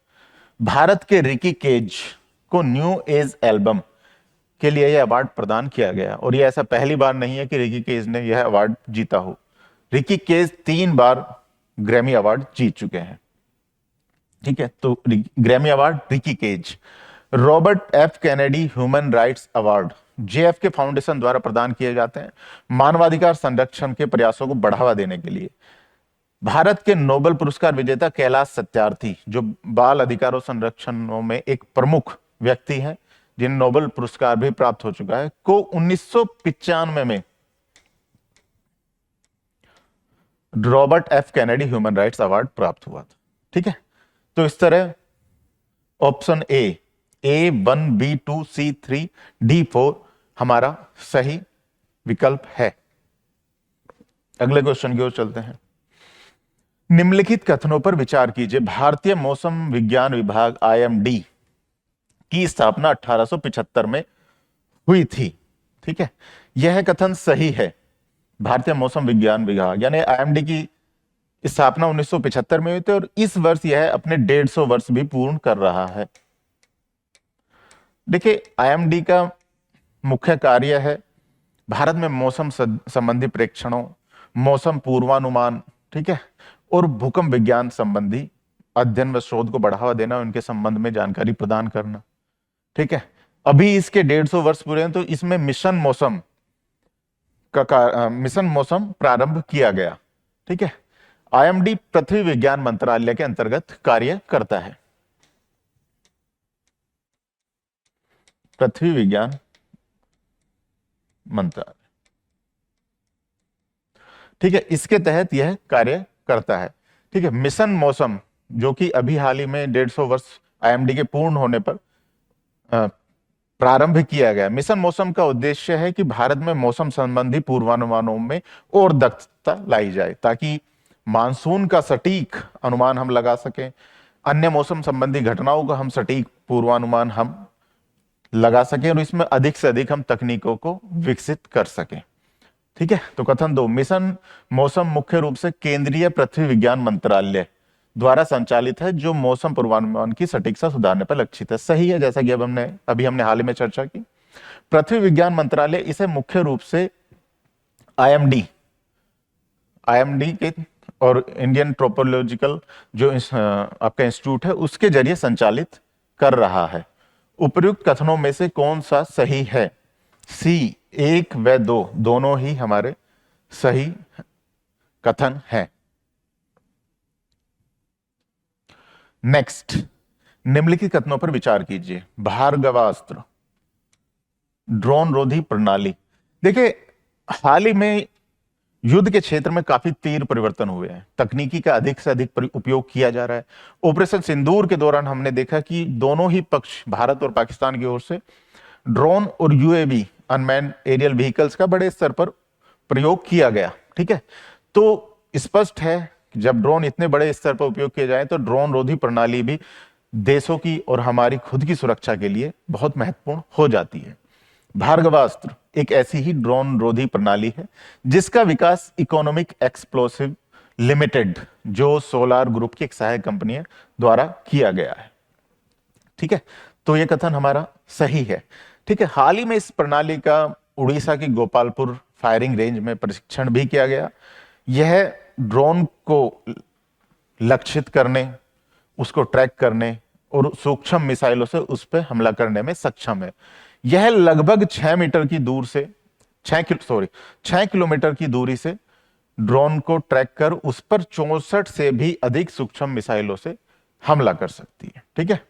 S1: भारत के रिकी केज को न्यू एज एल्बम के लिए यह अवार्ड प्रदान किया गया और यह ऐसा पहली बार नहीं है कि रिकी केज ने यह अवार्ड जीता हो। रिकी केज 3 बार ग्रैमी अवार्ड जीत चुके हैं। ठीक है, तो Grammy award Ricky Kej. Robert F Kennedy human rights award JFK foundation द्वारा प्रदान किए जाते हैं मानवाधिकार संरक्षण के प्रयासों को बढ़ावा देने के लिए। भारत के नोबेल पुरस्कार विजेता कैलाश सत्यार्थी, जो बाल अधिकारों संरक्षणों में एक प्रमुख व्यक्ति हैं, जिन्हें नोबेल पुरस्कार भी प्राप्त हो चुका है, को 1995 में Robert F Kennedy human rights award प्राप्त हुआ था। ठीक है, तो इस तरह option A1, B2, C3, D4 हमारा सही विकल्प है। अगले क्वेश्चन की ओर चलते हैं। निम्नलिखित कथनों पर विचार कीजिए। भारतीय मौसम विज्ञान विभाग IMD की स्थापना 1875 में हुई थी। ठीक है, यह कथन सही है। भारतीय मौसम विज्ञान विभाग यानी IMD की स्थापना 1975 में हुई थी और इस वर्ष यह अपने 150 वर्ष भी पूर्ण कर रहा है। देखिए, IMD का मुख्य कार्य है भारत में मौसम संबंधी प्रेक्षणों, मौसम पूर्वानुमान, ठीक है, और भूकंप विज्ञान संबंधी अध्ययन व शोध को बढ़ावा देना, उनके संबंध में जानकारी प्रदान करना। ठीक है, अभी इसके 150 वर्ष पूरे हैं तो इसमें मिशन मौसम प्रारंभ किया गया। ठीक है, IMD पृथ्वी विज्ञान मंत्रालय के अंतर्गत कार्य करता है। पृथ्वी विज्ञान मंत्रालय, ठीक है, इसके तहत यह कार्य करता है। ठीक है, मिशन मौसम जो कि अभी हाल ही में 150 वर्ष IMD के पूर्ण होने पर प्रारंभ किया गया। मिशन मौसम का उद्देश्य है कि भारत में मौसम संबंधी पूर्वानुमानों में और दक्षता लाई जाए ताकि मानसून का सटीक अनुमान हम लगा सकें, अन्य मौसम संबंधी घटनाओं का हम सटीक पूर्वानुमान हम लगा सकें और इसमें अधिक से अधिक हम तकनीकों को विकसित कर सकें। ठीक है, तो कथन 2, मिशन मौसम मुख्य रूप से केंद्रीय पृथ्वी विज्ञान मंत्रालय द्वारा संचालित है जो मौसम पूर्वानुमान की सटीकता सुधारने पर लक्षित है। सही है, जैसा कि अभी हमने हाल ही में चर्चा की। पृथ्वी विज्ञान मंत्रालय इसे मुख्य रूप से IMD के और इंडियन ट्रोपोलॉजिकल जो आपका इंस्टीट्यूट है उसके जरिए संचालित कर रहा है। उपर्युक्त कथनों में से कौन सा सही है? C, 1 व 2 दोनों ही हमारे सही कथन हैं। नेक्स्ट, निम्नलिखित कथनों पर विचार कीजिए। भार्गवास्त्र ड्रोन रोधी प्रणाली। देखिए, हाल ही में युद्ध के क्षेत्र में काफी तीव्र परिवर्तन हुए हैं, तकनीकी का अधिक से अधिक उपयोग किया जा रहा है। ऑपरेशन सिंदूर के दौरान हमने देखा कि दोनों ही पक्ष, भारत और पाकिस्तान की ओर से ड्रोन और UAV अनमैन्ड एरियल व्हीकल्स का बड़े स्तर पर प्रयोग किया गया। ठीक है, तो स्पष्ट है जब ड्रोन इतने बड़े स्तर पर उपयोग किए जाए तो ड्रोन रोधी प्रणाली भी देशों की और हमारी खुद की सुरक्षा के लिए बहुत महत्वपूर्ण हो जाती है। भार्गवास्त्र एक ऐसी ही ड्रोन रोधी प्रणाली है जिसका विकास इकोनॉमिक एक्सप्लोसिव लिमिटेड, जो सोलार ग्रुप की एक सहायक कंपनी है, द्वारा किया गया है। ठीक है, तो यह कथन हमारा सही है। ठीक है, हाल ही में इस प्रणाली का उड़ीसा की गोपालपुर फायरिंग रेंज में परीक्षण भी किया गया। यह ड्रोन को लक्षित करने, उसको ट्रैक करने और सूक्ष्म मिसाइलों से उस पर हमला करने में सक्षम है। यह लगभग 6 मीटर की दूर से 6 किलोमीटर की दूरी से ड्रोन को ट्रैक कर उस पर 64 से भी अधिक सूक्ष्म मिसाइलों से हमला कर सकती है। ठीक है,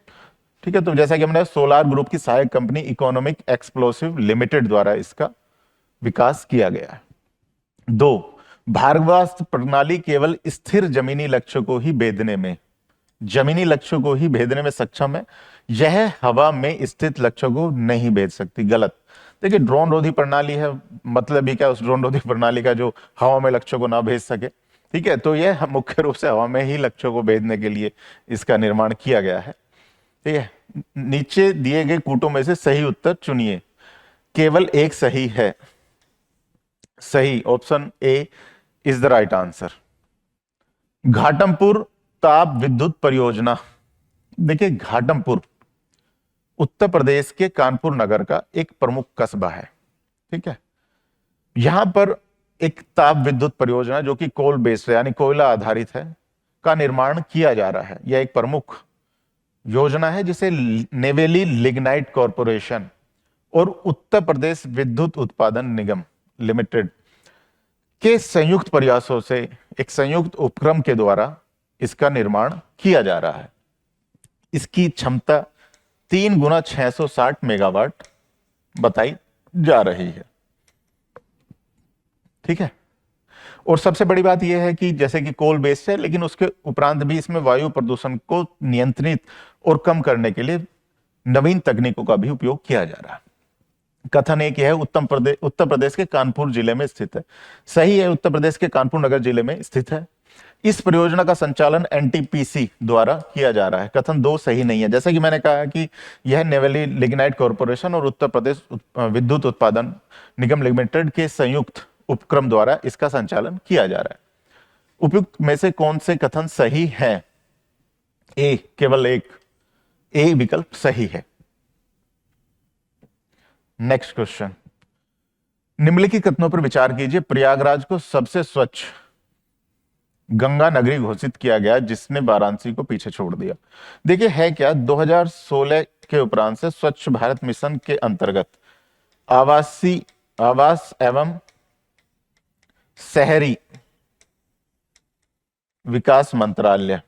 S1: ठीक है, तो जैसा कि हमने सोलार ग्रुप की सहायक कंपनी इकोनॉमिक एक्सप्लोसिव लिमिटेड द्वारा इसका विकास किया गया है। 2, भार्गवास्त्र प्रणाली केवल स्थिर जमीनी लक्ष्यों को ही भेदने में सक्षम है। यह हवा में स्थित लक्ष्यों को नहीं भेद सकती। गलत। देखिए ड्रोन रोधी प्रणाली है, मतलब ही क्या उस ड्रोन रोधी प्रणाली का जो हवा में लक्ष्यों को ना भेज सके। ठीक है, तो यह मुख्य रूप से हवा में ही लक्ष्यों को भेजने के लिए इसका निर्माण किया गया है। ठीक है, नीचे दिए गए कूटों में से सही उत्तर चुनिए। केवल एक सही है। सही option A is the right answer. Ghatampur ताप विद्युत परियोजना। देखिए घाटमपुर उत्तर प्रदेश के कानपुर नगर का एक प्रमुख कस्बा है। ठीक है, यहां पर एक ताप विद्युत परियोजना जो कि कोल बेस्ड यानी कोयला आधारित है का निर्माण किया जा रहा है। यह एक प्रमुख योजना है जिसे नेवेली लिग्नाइट कॉरपोरेशन और उत्तर प्रदेश विद्युत उत्पादन निगम लिमिटेड के संयुक्त प्रयासों से एक संयुक्त उपक्रम के द्वारा इसका निर्माण किया जा रहा है। इसकी क्षमता 3 गुना 660 मेगावाट बताई जा रही है। ठीक है, और सबसे बड़ी बात यह है कि जैसे कि कोल बेस्ड है, लेकिन उसके उपरांत भी इसमें वायु प्रदूषण को नियंत्रित और कम करने के लिए नवीन तकनीकों का भी उपयोग किया जा रहा है। कथन एक है उत्तर प्रदेश के कानपुर जिले में स्थित है। सही है, उत्तर प्रदेश के कानपुर नगर जिले में स्थित है। इस परियोजना का संचालन एनटीपीसी द्वारा किया जा रहा है। कथन दो सही नहीं है। जैसा कि मैंने कहा कि यह नेवेली लिग्नाइट कॉरपोरेशन और उत्तर प्रदेश विद्युत उत्पादन निगम लिमिटेड के संयुक्त उपक्रम द्वारा इसका संचालन किया जा रहा है। उपयुक्त में से कौन से कथन सही है? ए केवल एक, ए विकल्प सही है। नेक्स्ट क्वेश्चन, निम्नलिखित कथनों पर विचार कीजिए। प्रयागराज को सबसे स्वच्छ गंगा नगरी घोषित किया गया जिसने वाराणसी को पीछे छोड़ दिया। देखिए है क्या, 2016 के उपरांत से स्वच्छ भारत मिशन के अंतर्गत आवास एवं शहरी विकास मंत्रालय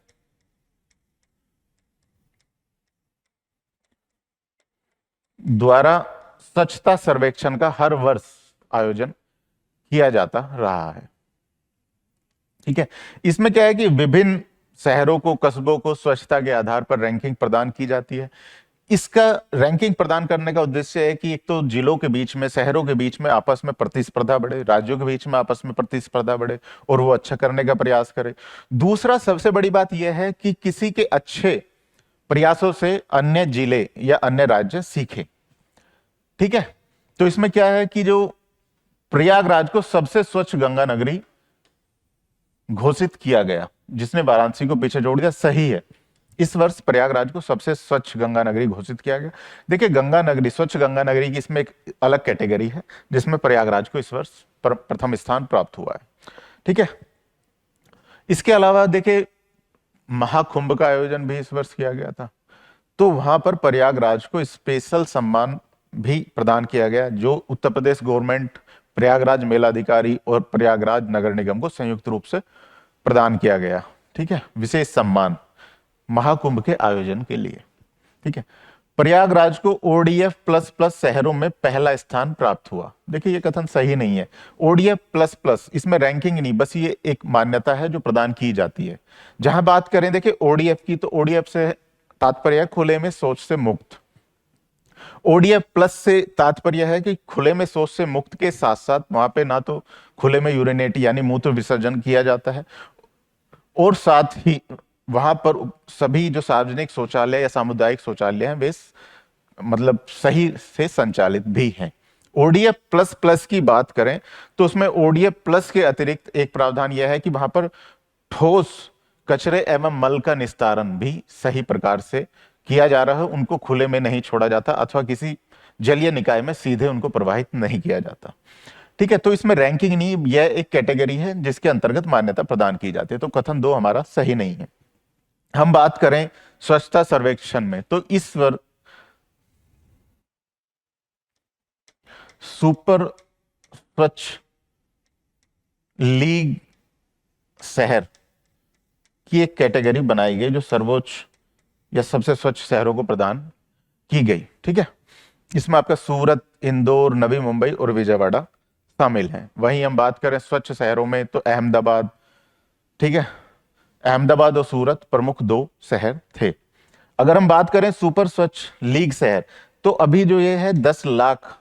S1: द्वारा स्वच्छता सर्वेक्षण का हर वर्ष आयोजन किया जाता रहा है। ठीक है, इसमें क्या है कि विभिन्न शहरों को, कस्बों को स्वच्छता के आधार पर रैंकिंग प्रदान की जाती है। इसका रैंकिंग प्रदान करने का उद्देश्य है कि एक तो जिलों के बीच में, शहरों के बीच में आपस में प्रतिस्पर्धा बढ़े, राज्यों के बीच में आपस में प्रतिस्पर्धा बढ़े और वो अच्छा करने का प्रयास करे। दूसरा सबसे बड़ी बात यह है कि किसी के अच्छे प्रयासों से अन्य जिले या अन्य राज्य सीखे। ठीक है, तो इसमें क्या है कि जो प्रयागराज को सबसे स्वच्छ गंगा नगरी घोषित किया गया जिसने वाराणसी को पीछे छोड़ दिया, सही है। इस वर्ष प्रयागराज को सबसे स्वच्छ गंगा नगरी घोषित किया गया। देखिए गंगा नगरी, स्वच्छ गंगा नगरी की इसमें एक अलग कैटेगरी है जिसमें प्रयागराज को इस वर्ष प्रथम स्थान प्राप्त हुआ है। ठीक है, इसके अलावा देखिए महाकुंभ का आयोजन भी इस वर्ष किया गया था, तो वहां पर प्रयागराज को स्पेशल सम्मान भी प्रदान किया गया जो उत्तर प्रदेश गवर्नमेंट, प्रयागराज मेलाधिकारी और प्रयागराज नगर निगम को संयुक्त रूप से प्रदान किया गया। ठीक है, विशेष सम्मान महाकुंभ के आयोजन के लिए। ठीक है, प्रयागराज को ओडीएफ प्लस प्लस शहरों में पहला स्थान प्राप्त हुआ। देखिए ये कथन सही नहीं है। ओडीएफ प्लस प्लस इसमें रैंकिंग नहीं, बस ये एक मान्यता है जो प्रदान की जाती है। जहां बात करें देखिए ओडीएफ की, तो ओडीएफ से तात्पर्य खुले में शौच से मुक्त। ओडीएफ प्लस से तात्पर्य है कि खुले में शौच से मुक्त के साथ साथ वहां पे ना तो खुले में यूरिनेट यानी मूत्र विसर्जन किया जाता है और साथ ही वहां पर सभी जो सार्वजनिक शौचालय या सामुदायिक शौचालय हैं वे मतलब सही से संचालित भी हैं। ओडीएफ प्लस प्लस की बात करें तो उसमें ओडीएफ प्लस के अतिरिक्त एक प्रावधान यह है कि वहां पर ठोस कचरे एवं मल का निस्तारण भी सही प्रकार से किया जा रहा है। उनको खुले में नहीं छोड़ा जाता अथवा किसी जलीय निकाय में सीधे उनको प्रवाहित नहीं किया जाता। ठीक है, तो इसमें रैंकिंग नहीं, यह एक कैटेगरी है जिसके अंतर्गत मान्यता प्रदान की जाती है। तो कथन दो हमारा सही नहीं है। हम बात करें स्वच्छता सर्वेक्षण में, तो इस वर्ष सुपर स्वच्छ लीग शहर की एक कैटेगरी बनाई गई जो सर्वोच्च या सबसे स्वच्छ शहरों को प्रदान की गई। ठीक है, इसमें आपका सूरत, इंदौर, नवी मुंबई और विजयवाड़ा शामिल हैं। वहीं हम बात करें स्वच्छ शहरों में तो अहमदाबाद, ठीक है, अहमदाबाद और सूरत प्रमुख 2 शहर थे। अगर हम बात करें सुपर स्वच्छ लीग शहर, तो अभी जो ये है 10 लाख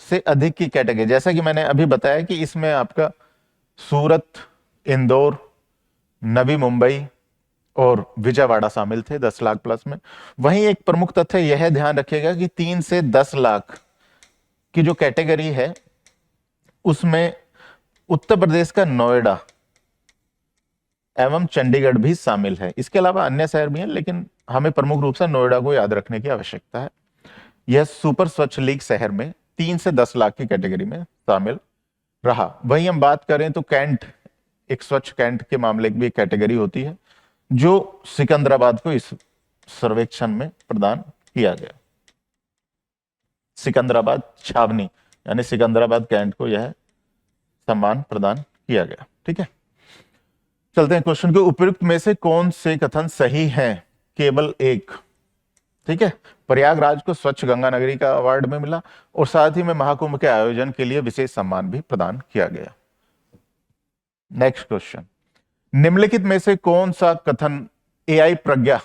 S1: से अधिक की कैटेगरी, जैसा कि मैंने अभी बताया कि इसमें आपका सूरत, इंदौर, नवी मुंबई और विजयवाड़ा शामिल थे 10 लाख प्लस में। वहीं एक प्रमुख तथ्य यह ध्यान रखिएगा कि 3 से 10 लाख की जो कैटेगरी है उसमें उत्तर प्रदेश का नोएडा एवं चंडीगढ़ भी शामिल है। इसके अलावा अन्य शहर भी हैं, लेकिन हमें प्रमुख रूप से नोएडा को याद रखने की आवश्यकता है। यह सुपर स्वच्छ लीग शहर में 3 से 10 लाख की कैटेगरी में शामिल रहा। वहीं हम बात करें तो कैंट, एक स्वच्छ कैंट के मामले की भी एक कैटेगरी होती है जो सिकंदराबाद को इस सर्वेक्षण में प्रदान किया गया। सिकंदराबाद छावनी यानी सिकंदराबाद कैंट को यह सम्मान प्रदान किया गया। ठीक है, चलते हैं क्वेश्चन के। उपयुक्त में से कौन से कथन सही हैं? केवल एक। ठीक है, प्रयागराज को स्वच्छ गंगा नगरी का अवार्ड में मिला और साथ ही में महाकुंभ के आयोजन के लिए विशेष सम्मान भी प्रदान किया गया। नेक्स्ट क्वेश्चन, निम्नलिखित में से कौन सा कथन एआई प्रज्ञा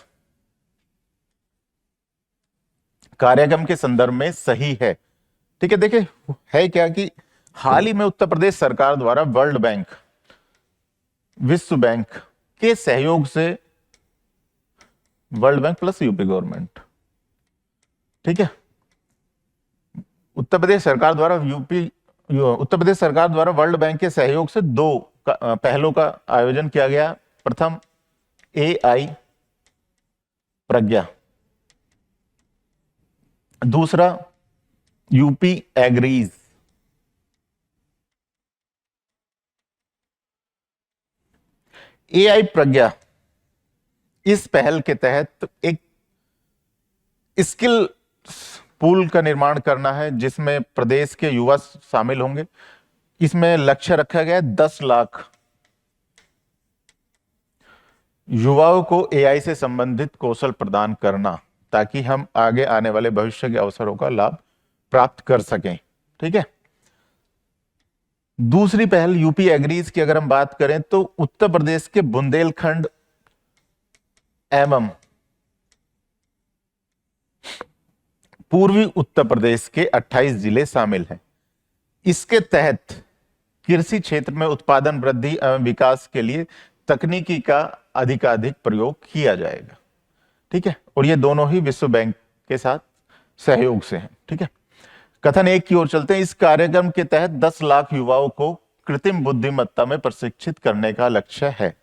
S1: कार्यक्रम के संदर्भ में सही है? ठीक है, देखिए है क्या कि हाल ही में उत्तर प्रदेश सरकार द्वारा वर्ल्ड बैंक, विश्व बैंक के सहयोग से, world bank plus UP government, ठीक है, उत्तर प्रदेश सरकार द्वारा वर्ल्ड बैंक के सहयोग से 2 पहलों का आयोजन किया गया। प्रथम एआई प्रज्ञा, दूसरा यूपी एग्रीज। एआई प्रज्ञा इस पहल के तहत एक स्किल पूल का निर्माण करना है जिसमें प्रदेश के युवा शामिल होंगे। इसमें लक्ष्य रखा गया है 10 लाख युवाओं को एआई से संबंधित कौशल प्रदान करना, ताकि हम आगे आने वाले भविष्य के अवसरों का लाभ प्राप्त कर सकें। ठीक है, दूसरी पहल यूपी एग्रीज की अगर हम बात करें तो उत्तर प्रदेश के बुंदेलखंड एवं पूर्वी उत्तर प्रदेश के 28 जिले शामिल हैं। इसके तहत कृषि क्षेत्र में उत्पादन वृद्धि एवं विकास के लिए तकनीकी का अधिकाधिक प्रयोग किया जाएगा। ठीक है, और ये दोनों ही विश्व बैंक के साथ सहयोग से हैं। ठीक है, कथन 1 की ओर चलते हैं। इस कार्यक्रम के तहत 10 लाख युवाओं को कृत्रिम बुद्धिमत्ता में प्रशिक्षित करने का लक्ष्य है।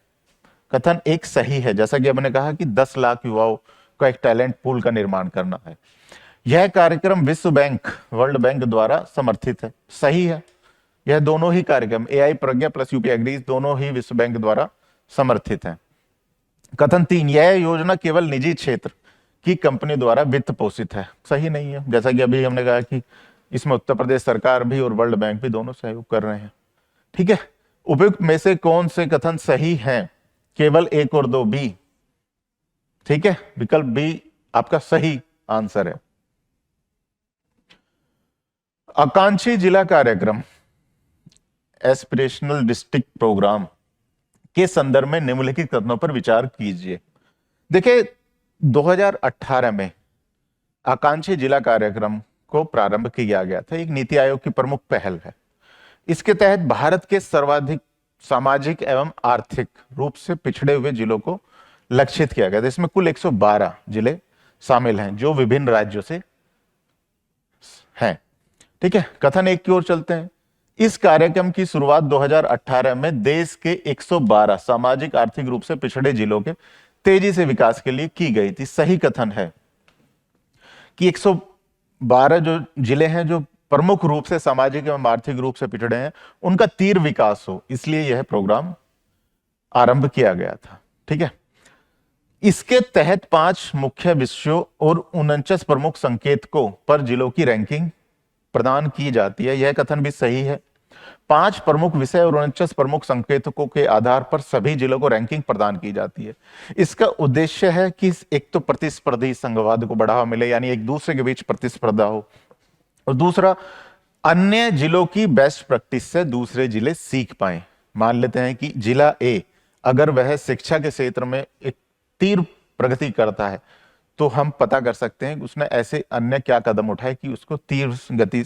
S1: कथन 1 सही है, जैसा कि हमने कहा कि 10 लाख युवाओं का एक टैलेंट पूल का निर्माण करना है। यह कार्यक्रम विश्व बैंक, वर्ल्ड बैंक द्वारा समर्थित है। सही है, यह दोनों ही कार्यक्रम एआई प्रज्ञा प्लस यूपी एग्रीज दोनों ही विश्व बैंक द्वारा समर्थित हैं। कथन 3, यह योजना केवल निजी क्षेत्र की कंपनी द्वारा वित्त पोषित है। सही नहीं है, जैसा कि अभी हमने कहा कि इसमें उत्तर प्रदेश सरकार भी और वर्ल्ड बैंक भी दोनों सहयोग कर रहे हैं। ठीक है, उपयुक्त में से कौन से कथन सही हैं? केवल 1 और 2 बी। ठीक है, विकल्प बी आपका सही आंसर है। आकांक्षी जिला कार्यक्रम, एस्पिरेशनल डिस्ट्रिक्ट प्रोग्राम के संदर्भ में निम्नलिखित कथनों पर विचार कीजिए। देखिए 2018 में आकांक्षी जिला कार्यक्रम को प्रारंभ किया गया था। एक नीति आयोग की प्रमुख पहल है। इसके तहत भारत के सर्वाधिक सामाजिक एवं आर्थिक रूप से पिछड़े हुए जिलों को लक्षित किया गया था। इसमें कुल 112 जिले शामिल हैं जो विभिन्न राज्यों से हैं। ठीक है, कथन 1 की ओर चलते हैं। इस कार्यक्रम की शुरुआत 2018 में देश के 112 सामाजिक आर्थिक रूप से पिछड़े जिलों के तेजी से विकास के लिए की गई थी। सही कथन है कि 112 जो जिले हैं जो प्रमुख रूप से सामाजिक एवं आर्थिक रूप से पिछड़े हैं, उनका तीव्र विकास हो, इसलिए यह प्रोग्राम आरंभ किया गया था। ठीक है, इसके तहत 5 मुख्य विषयों और 49 प्रमुख संकेतकों पर जिलों की रैंकिंग प्रदान की जाती है। यह कथन भी सही है। 5 प्रमुख विषय और 49 प्रमुख संकेतकों के आधार पर सभी जिलों को रैंकिंग प्रदान की जाती है। इसका उद्देश्य है कि एक तो प्रतिस्पर्धी संघवाद को बढ़ावा मिले, यानी एक दूसरे के बीच प्रतिस्पर्धा हो, और दूसरा अन्य जिलों की बेस्ट प्रैक्टिस से दूसरे जिले सीख पाएं। मान लेते हैं कि जिला ए अगर वह शिक्षा के क्षेत्र में एक तीव्र प्रगति करता है, तो हम पता कर सकते हैं कि उसने ऐसे अन्य क्या कदम उठाए कि उसको तीव्र गति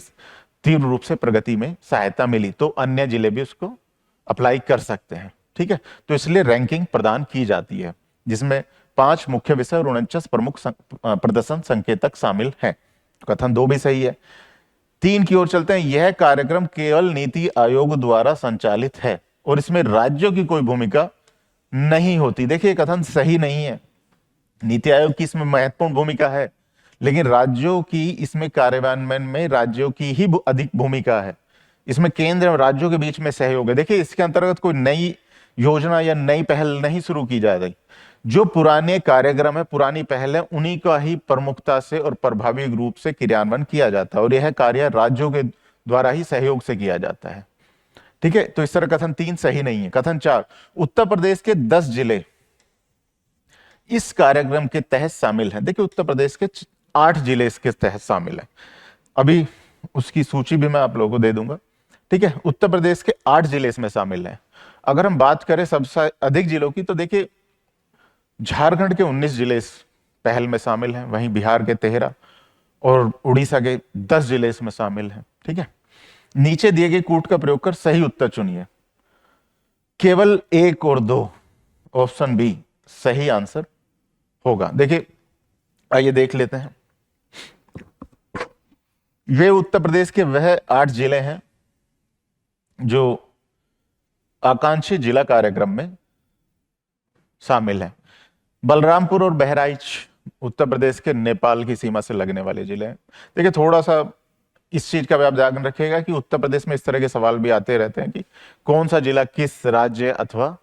S1: तीव्र रूप से प्रगति में सहायता मिली तो अन्य जिले भी उसको अप्लाई कर सकते हैं। ठीक है, तो इसलिए रैंकिंग प्रदान की जाती है जिसमें 5 मुख्य विषय और 49 प्रमुख प्रदर्शन संकेतक शामिल हैं। कथन 2 भी सही है। 3 की ओर चलते हैं। यह कार्यक्रम केवल नीति आयोग द्वारा संचालित है और इसमें राज्यों की कोई भूमिका नहीं होती। देखिए कथन सही नहीं है। नीति आयोग की इसमें महत्वपूर्ण भूमिका है, लेकिन राज्यों की इसमें कार्यान्वयन में राज्यों की ही अधिक भूमिका है। इसमें केंद्र और राज्यों के बीच में सहयोग है। देखिए इसके अंतर्गत कोई नई योजना या नई पहल नहीं शुरू की जा रही। जो पुराने कार्यक्रम है, पुरानी पहल है, उन्हीं का ही प्रमुखता से और प्रभावी रूप से क्रियान्वयन किया जाता है और यह कार्य राज्यों के द्वारा ही सहयोग से किया जाता है। ठीक है, तो इस तरह कथन 3 सही नहीं है। कथन 4, उत्तर प्रदेश के 10 जिले इस कार्यक्रम के तहत शामिल हैं। देखिए उत्तर प्रदेश के 8 जिले इसके तहत शामिल हैं। अभी उसकी सूची भी मैं आप लोगों को दे दूंगा। ठीक है, उत्तर प्रदेश के 8 जिले इसमें शामिल हैं। अगर हम बात करें सबसे अधिक जिलों की, तो देखिए झारखंड के 19 जिले इस पहल में शामिल हैं, वहीं बिहार के 13 और उड़ीसा के 10 जिले इसमें शामिल हैं। ठीक है, नीचे दिए गए कूट का प्रयोग कर सही उत्तर चुनिए। केवल 1 और 2, ऑप्शन बी सही आंसर होगा। देखिए आइए देख लेते हैं। वे उत्तर प्रदेश के वह 8 जिले हैं जो आकांक्षी जिला कार्यक्रम में शामिल हैं। बलरामपुर और बहराइच उत्तर प्रदेश के नेपाल की सीमा से लगने वाले जिले हैं। देखिए थोड़ा सा इस चीज का भी आप ध्यान रखिएगा कि उत्तर प्रदेश में इस तरह के सवाल भी आते रहते हैं कि कौन सा जिला किस राज्य अथवा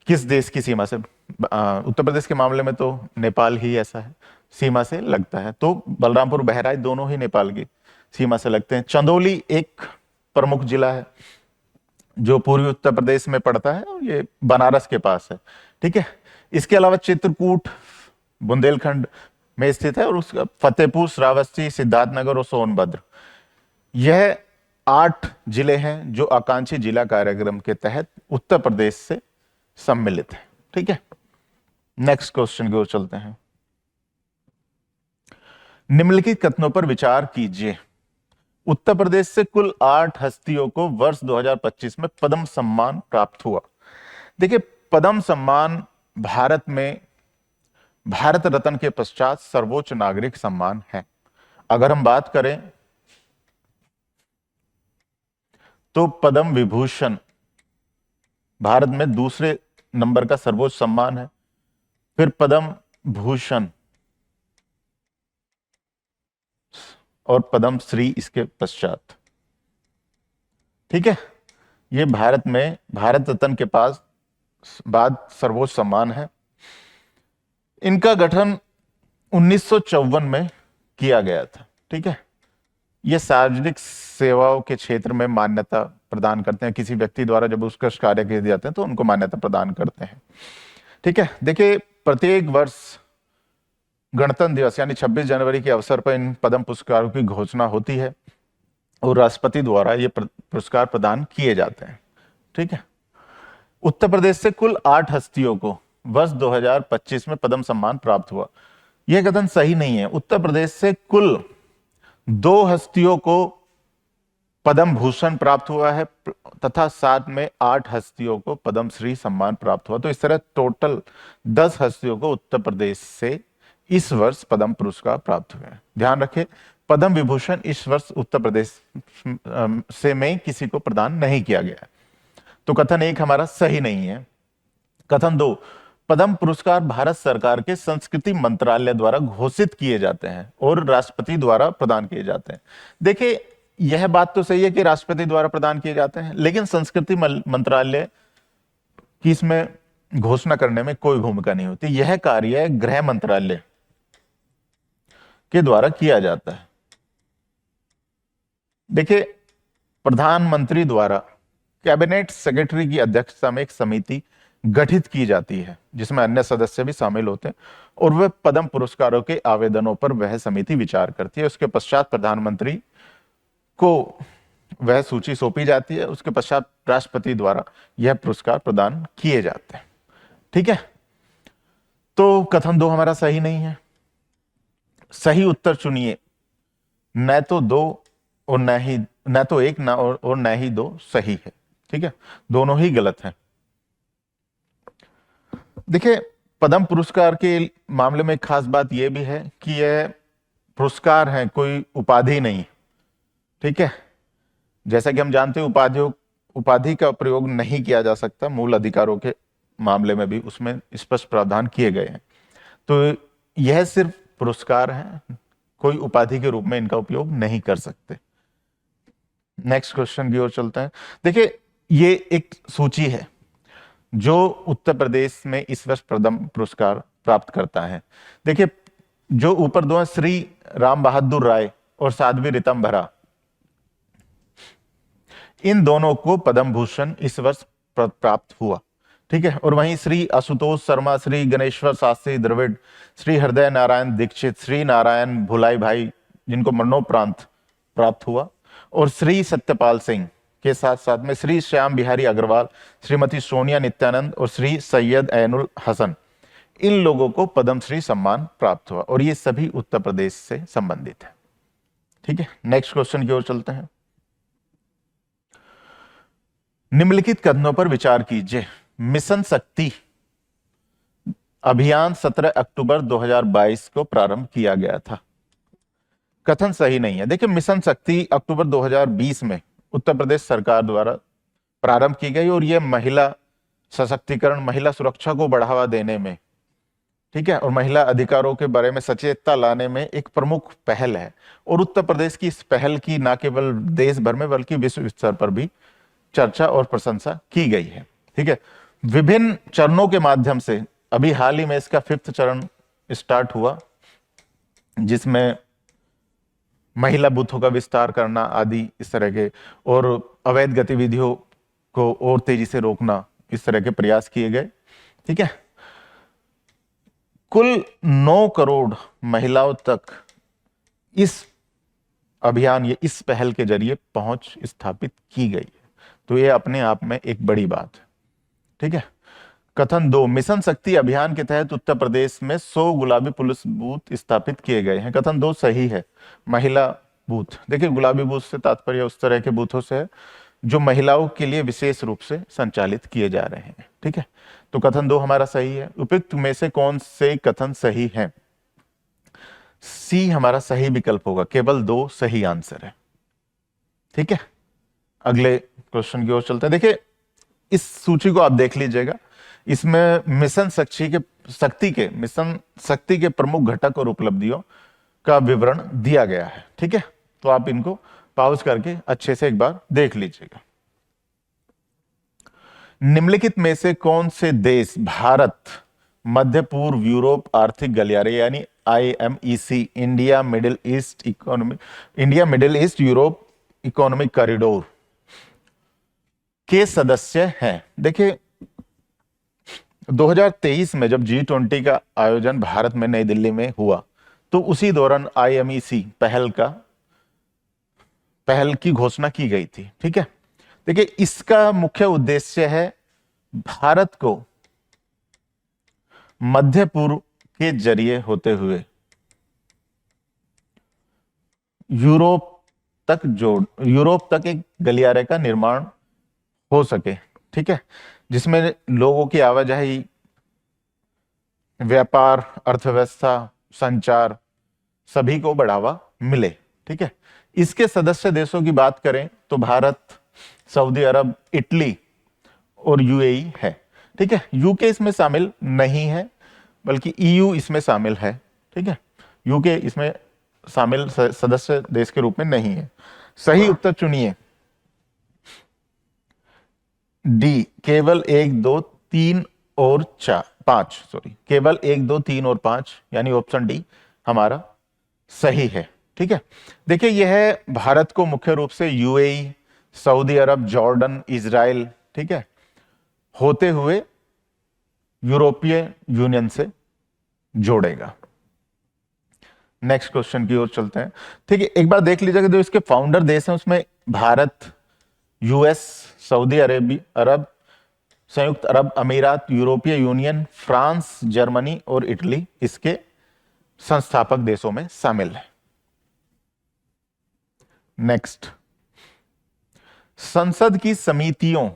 S1: किस देश की सीमा से। उत्तर प्रदेश के मामले में तो नेपाल ही ऐसा है, सीमा से लगता है, तो बलरामपुर बहराइच दोनों ही नेपाल की सीमा से लगते हैं। चंदौली एक प्रमुख जिला है जो पूर्वी उत्तर प्रदेश में पड़ता है और ये बनारस के पास है। ठीक है, इसके अलावा चित्रकूट बुंदेलखंड में स्थित है और उसका फतेहपुर, श्रावस्ती, सिद्धार्थनगर और सोनभद्र, यह 8 जिले हैं जो आकांक्षी जिला कार्यक्रम के तहत उत्तर प्रदेश से सम्मिलित है। ठीक है, नेक्स्ट क्वेश्चन की ओर चलते हैं। निम्नलिखित कथनों पर विचार कीजिए। उत्तर प्रदेश से कुल 8 हस्तियों को वर्ष 2025 में पद्म सम्मान प्राप्त हुआ। देखिए पद्म सम्मान भारत में भारत रत्न के पश्चात सर्वोच्च नागरिक सम्मान है। अगर हम बात करें तो पद्म विभूषण भारत में दूसरे नंबर का सर्वोच्च सम्मान है, फिर पद्म भूषण और पद्म श्री इसके पश्चात। ठीक है, ये भारत में भारत रत्न के पास बाद सर्वोच्च सम्मान है। इनका गठन 1954 में किया गया था। ठीक है, ये सार्वजनिक सेवाओं के क्षेत्र में मान्यता प्रदान करते हैं। किसी व्यक्ति द्वारा जब उत्कृष्ट कार्य किए जाते हैं तो उनको मान्यता प्रदान करते हैं। ठीक है, देखिए प्रत्येक वर्ष गणतंत्र दिवस यानी 26 जनवरी के अवसर पर इन पद्म पुरस्कारों की घोषणा होती है और राष्ट्रपति द्वारा ये पुरस्कार प्रदान किए जाते हैं। ठीक है, उत्तर प्रदेश से कुल 8 हस्तियों को वर्ष 2025 में पद्म सम्मान प्राप्त हुआ। यह कथन सही नहीं है। उत्तर प्रदेश से कुल 2 हस्तियों को पद्म भूषण प्राप्त हुआ है तथा साथ में 8 हस्तियों को पद्म श्री सम्मान प्राप्त हुआ। तो इस तरह टोटल 10 हस्तियों को उत्तर प्रदेश से इस वर्ष पद्म पुरस्कार प्राप्त हुए हैं। ध्यान रखें, पद्म विभूषण इस वर्ष उत्तर प्रदेश से में किसी को प्रदान नहीं किया गया। तो कथन 1 हमारा सही नहीं है। कथन 2, पद्म पुरस्कार भारत सरकार के संस्कृति मंत्रालय द्वारा घोषित किए जाते हैं और राष्ट्रपति द्वारा प्रदान किए जाते हैं। देखिए यह बात तो सही है कि राष्ट्रपति द्वारा प्रदान किए जाते हैं, लेकिन संस्कृति मंत्रालय की इसमें घोषणा करने में कोई भूमिका नहीं होती। यह कार्य गृह मंत्रालय के द्वारा किया जाता है। देखिए प्रधानमंत्री द्वारा कैबिनेट सेक्रेटरी की अध्यक्षता में एक समिति गठित की जाती है जिसमें अन्य सदस्य भी शामिल होते हैं और वह पद्म पुरस्कारों के आवेदनों पर वह समिति विचार करती है। उसके पश्चात प्रधानमंत्री को वह सूची सौंपी जाती है। उसके पश्चात राष्ट्रपति द्वारा यह पुरस्कार प्रदान किए जाते हैं। ठीक है, तो कथन 2 हमारा सही नहीं है। सही उत्तर चुनिए। न तो 2 और न तो एक ना और न ही दो सही है। ठीक है, दोनों ही गलत हैं। देखिए, पद्म पुरस्कार के मामले में एक खास बात यह भी है कि यह पुरस्कार है, कोई उपाधि नहीं। ठीक है, जैसा कि हम जानते हैं उपाधि का प्रयोग नहीं किया जा सकता, मूल अधिकारों के मामले में भी उसमें स्पष्ट प्रावधान किए गए हैं। तो यह सिर्फ पुरस्कार है, कोई उपाधि के रूप में इनका उपयोग नहीं कर सकते। नेक्स्ट क्वेश्चन की ओर चलते हैं। देखिए, ये एक सूची है जो उत्तर प्रदेश में इस वर्ष पद्म पुरस्कार प्राप्त करता है। देखिए, जो ऊपर दो हैं, श्री राम बहादुर राय और साध्वी ऋतंभरा, इन दोनों को पद्म भूषण इस वर्ष प्राप्त हुआ। ठीक है, और वहीं श्री आशुतोष शर्मा, श्री गणेश्वर शास्त्री द्रविड़, श्री हृदय नारायण दीक्षित, श्री नारायण भुलाई भाई, जिनको मरणोपरांत प्राप्त हुआ, और श्री सत्यपाल सिंह के साथ साथ में श्री श्याम बिहारी अग्रवाल, श्रीमती सोनिया नित्यानंद और श्री सैयद ऐनुल हसन, इन लोगों को पद्मश्री सम्मान प्राप्त हुआ, और ये सभी उत्तर प्रदेश से संबंधित है। ठीक है, नेक्स्ट क्वेश्चन की ओर चलते हैं। निम्नलिखित कथनों पर विचार कीजिए। मिशन शक्ति अभियान 17 अक्टूबर 2022 को प्रारंभ किया गया था। कथन सही नहीं है। देखिए, मिशन शक्ति अक्टूबर 2020 में उत्तर प्रदेश सरकार द्वारा प्रारंभ की गई, और यह महिला सशक्तिकरण, महिला सुरक्षा को बढ़ावा देने में, ठीक है, और महिला अधिकारों के बारे में सचेतता लाने में एक प्रमुख पहल है। और उत्तर प्रदेश की इस पहल की न केवल देश भर में बल्कि विश्व स्तर पर भी चर्चा और प्रशंसा की गई है। ठीक है, विभिन्न चरणों के माध्यम से अभी हाल ही में इसका 5th चरण स्टार्ट हुआ, जिसमें महिला बूथों का विस्तार करना आदि इस तरह के, और अवैध गतिविधियों को और तेजी से रोकना, इस तरह के प्रयास किए गए। ठीक है, कुल 9 करोड़ महिलाओं तक इस अभियान या इस पहल के जरिए पहुंच स्थापित की गई है। तो ये अपने आप में एक बड़ी बात है। ठीक है, कथन 2, मिशन शक्ति अभियान के तहत उत्तर प्रदेश में 100 गुलाबी पुलिस बूथ स्थापित किए गए हैं। कथन 2 सही है। महिला बूथ, देखिए, गुलाबी बूथ से तात्पर्य उस तरह के बूथों से है जो महिलाओं के लिए विशेष रूप से संचालित किए जा रहे हैं। ठीक है, तो कथन 2 हमारा सही है। उपयुक्त में से कौन से कथन सही है? सी हमारा सही विकल्प होगा, केवल 2 सही आंसर है। ठीक है, अगले क्वेश्चन की ओर चलते हैं। देखिए, इस सूची को आप देख लीजिएगा, इसमें मिशन शक्ति के प्रमुख घटक और उपलब्धियों का विवरण दिया गया है। ठीक है, तो आप इनको पॉज करके अच्छे से एक बार देख लीजिएगा। निम्नलिखित में से कौन से देश भारत मध्य पूर्व यूरोप आर्थिक गलियारे यानी IMEC, India middle east Europe economic corridor के सदस्य हैं? देखिए, 2023 में जब G20 का आयोजन भारत में नई दिल्ली में हुआ, तो उसी दौरान IMEC पहल की घोषणा की गई थी। ठीक है, देखिए, इसका मुख्य उद्देश्य है भारत को मध्य पूर्व के जरिए होते हुए यूरोप तक एक गलियारे का निर्माण हो सके। ठीक है, जिसमें लोगों की आवाजाही, व्यापार, अर्थव्यवस्था, संचार सभी को बढ़ावा मिले। ठीक है, इसके सदस्य देशों की बात करें तो भारत, सऊदी अरब, इटली और UAE है। ठीक है, यूके इसमें शामिल नहीं है, बल्कि EU इसमें शामिल है। ठीक है, यूके इसमें शामिल सदस्य देश के रूप में नहीं है। सही उत्तर चुनिए डी, केवल 1, 2, 3 और 5, सॉरी, केवल 1, 2, 3 और 5, यानी ऑप्शन डी हमारा सही है। ठीक है, देखिए, यह भारत को मुख्य रूप से UAE, सऊदी अरब, जॉर्डन, इजराइल, ठीक है, होते हुए यूरोपीय यूनियन से जोड़ेगा। नेक्स्ट क्वेश्चन की ओर चलते हैं। ठीक है, एक बार देख लीजिएगा, जो इसके फाउंडर देश हैं उसमें भारत, US, सऊदी अरब, संयुक्त अरब अमीरात, यूरोपीय यूनियन, फ्रांस, जर्मनी और इटली इसके संस्थापक देशों में शामिल है। नेक्स्ट, संसद की समितियों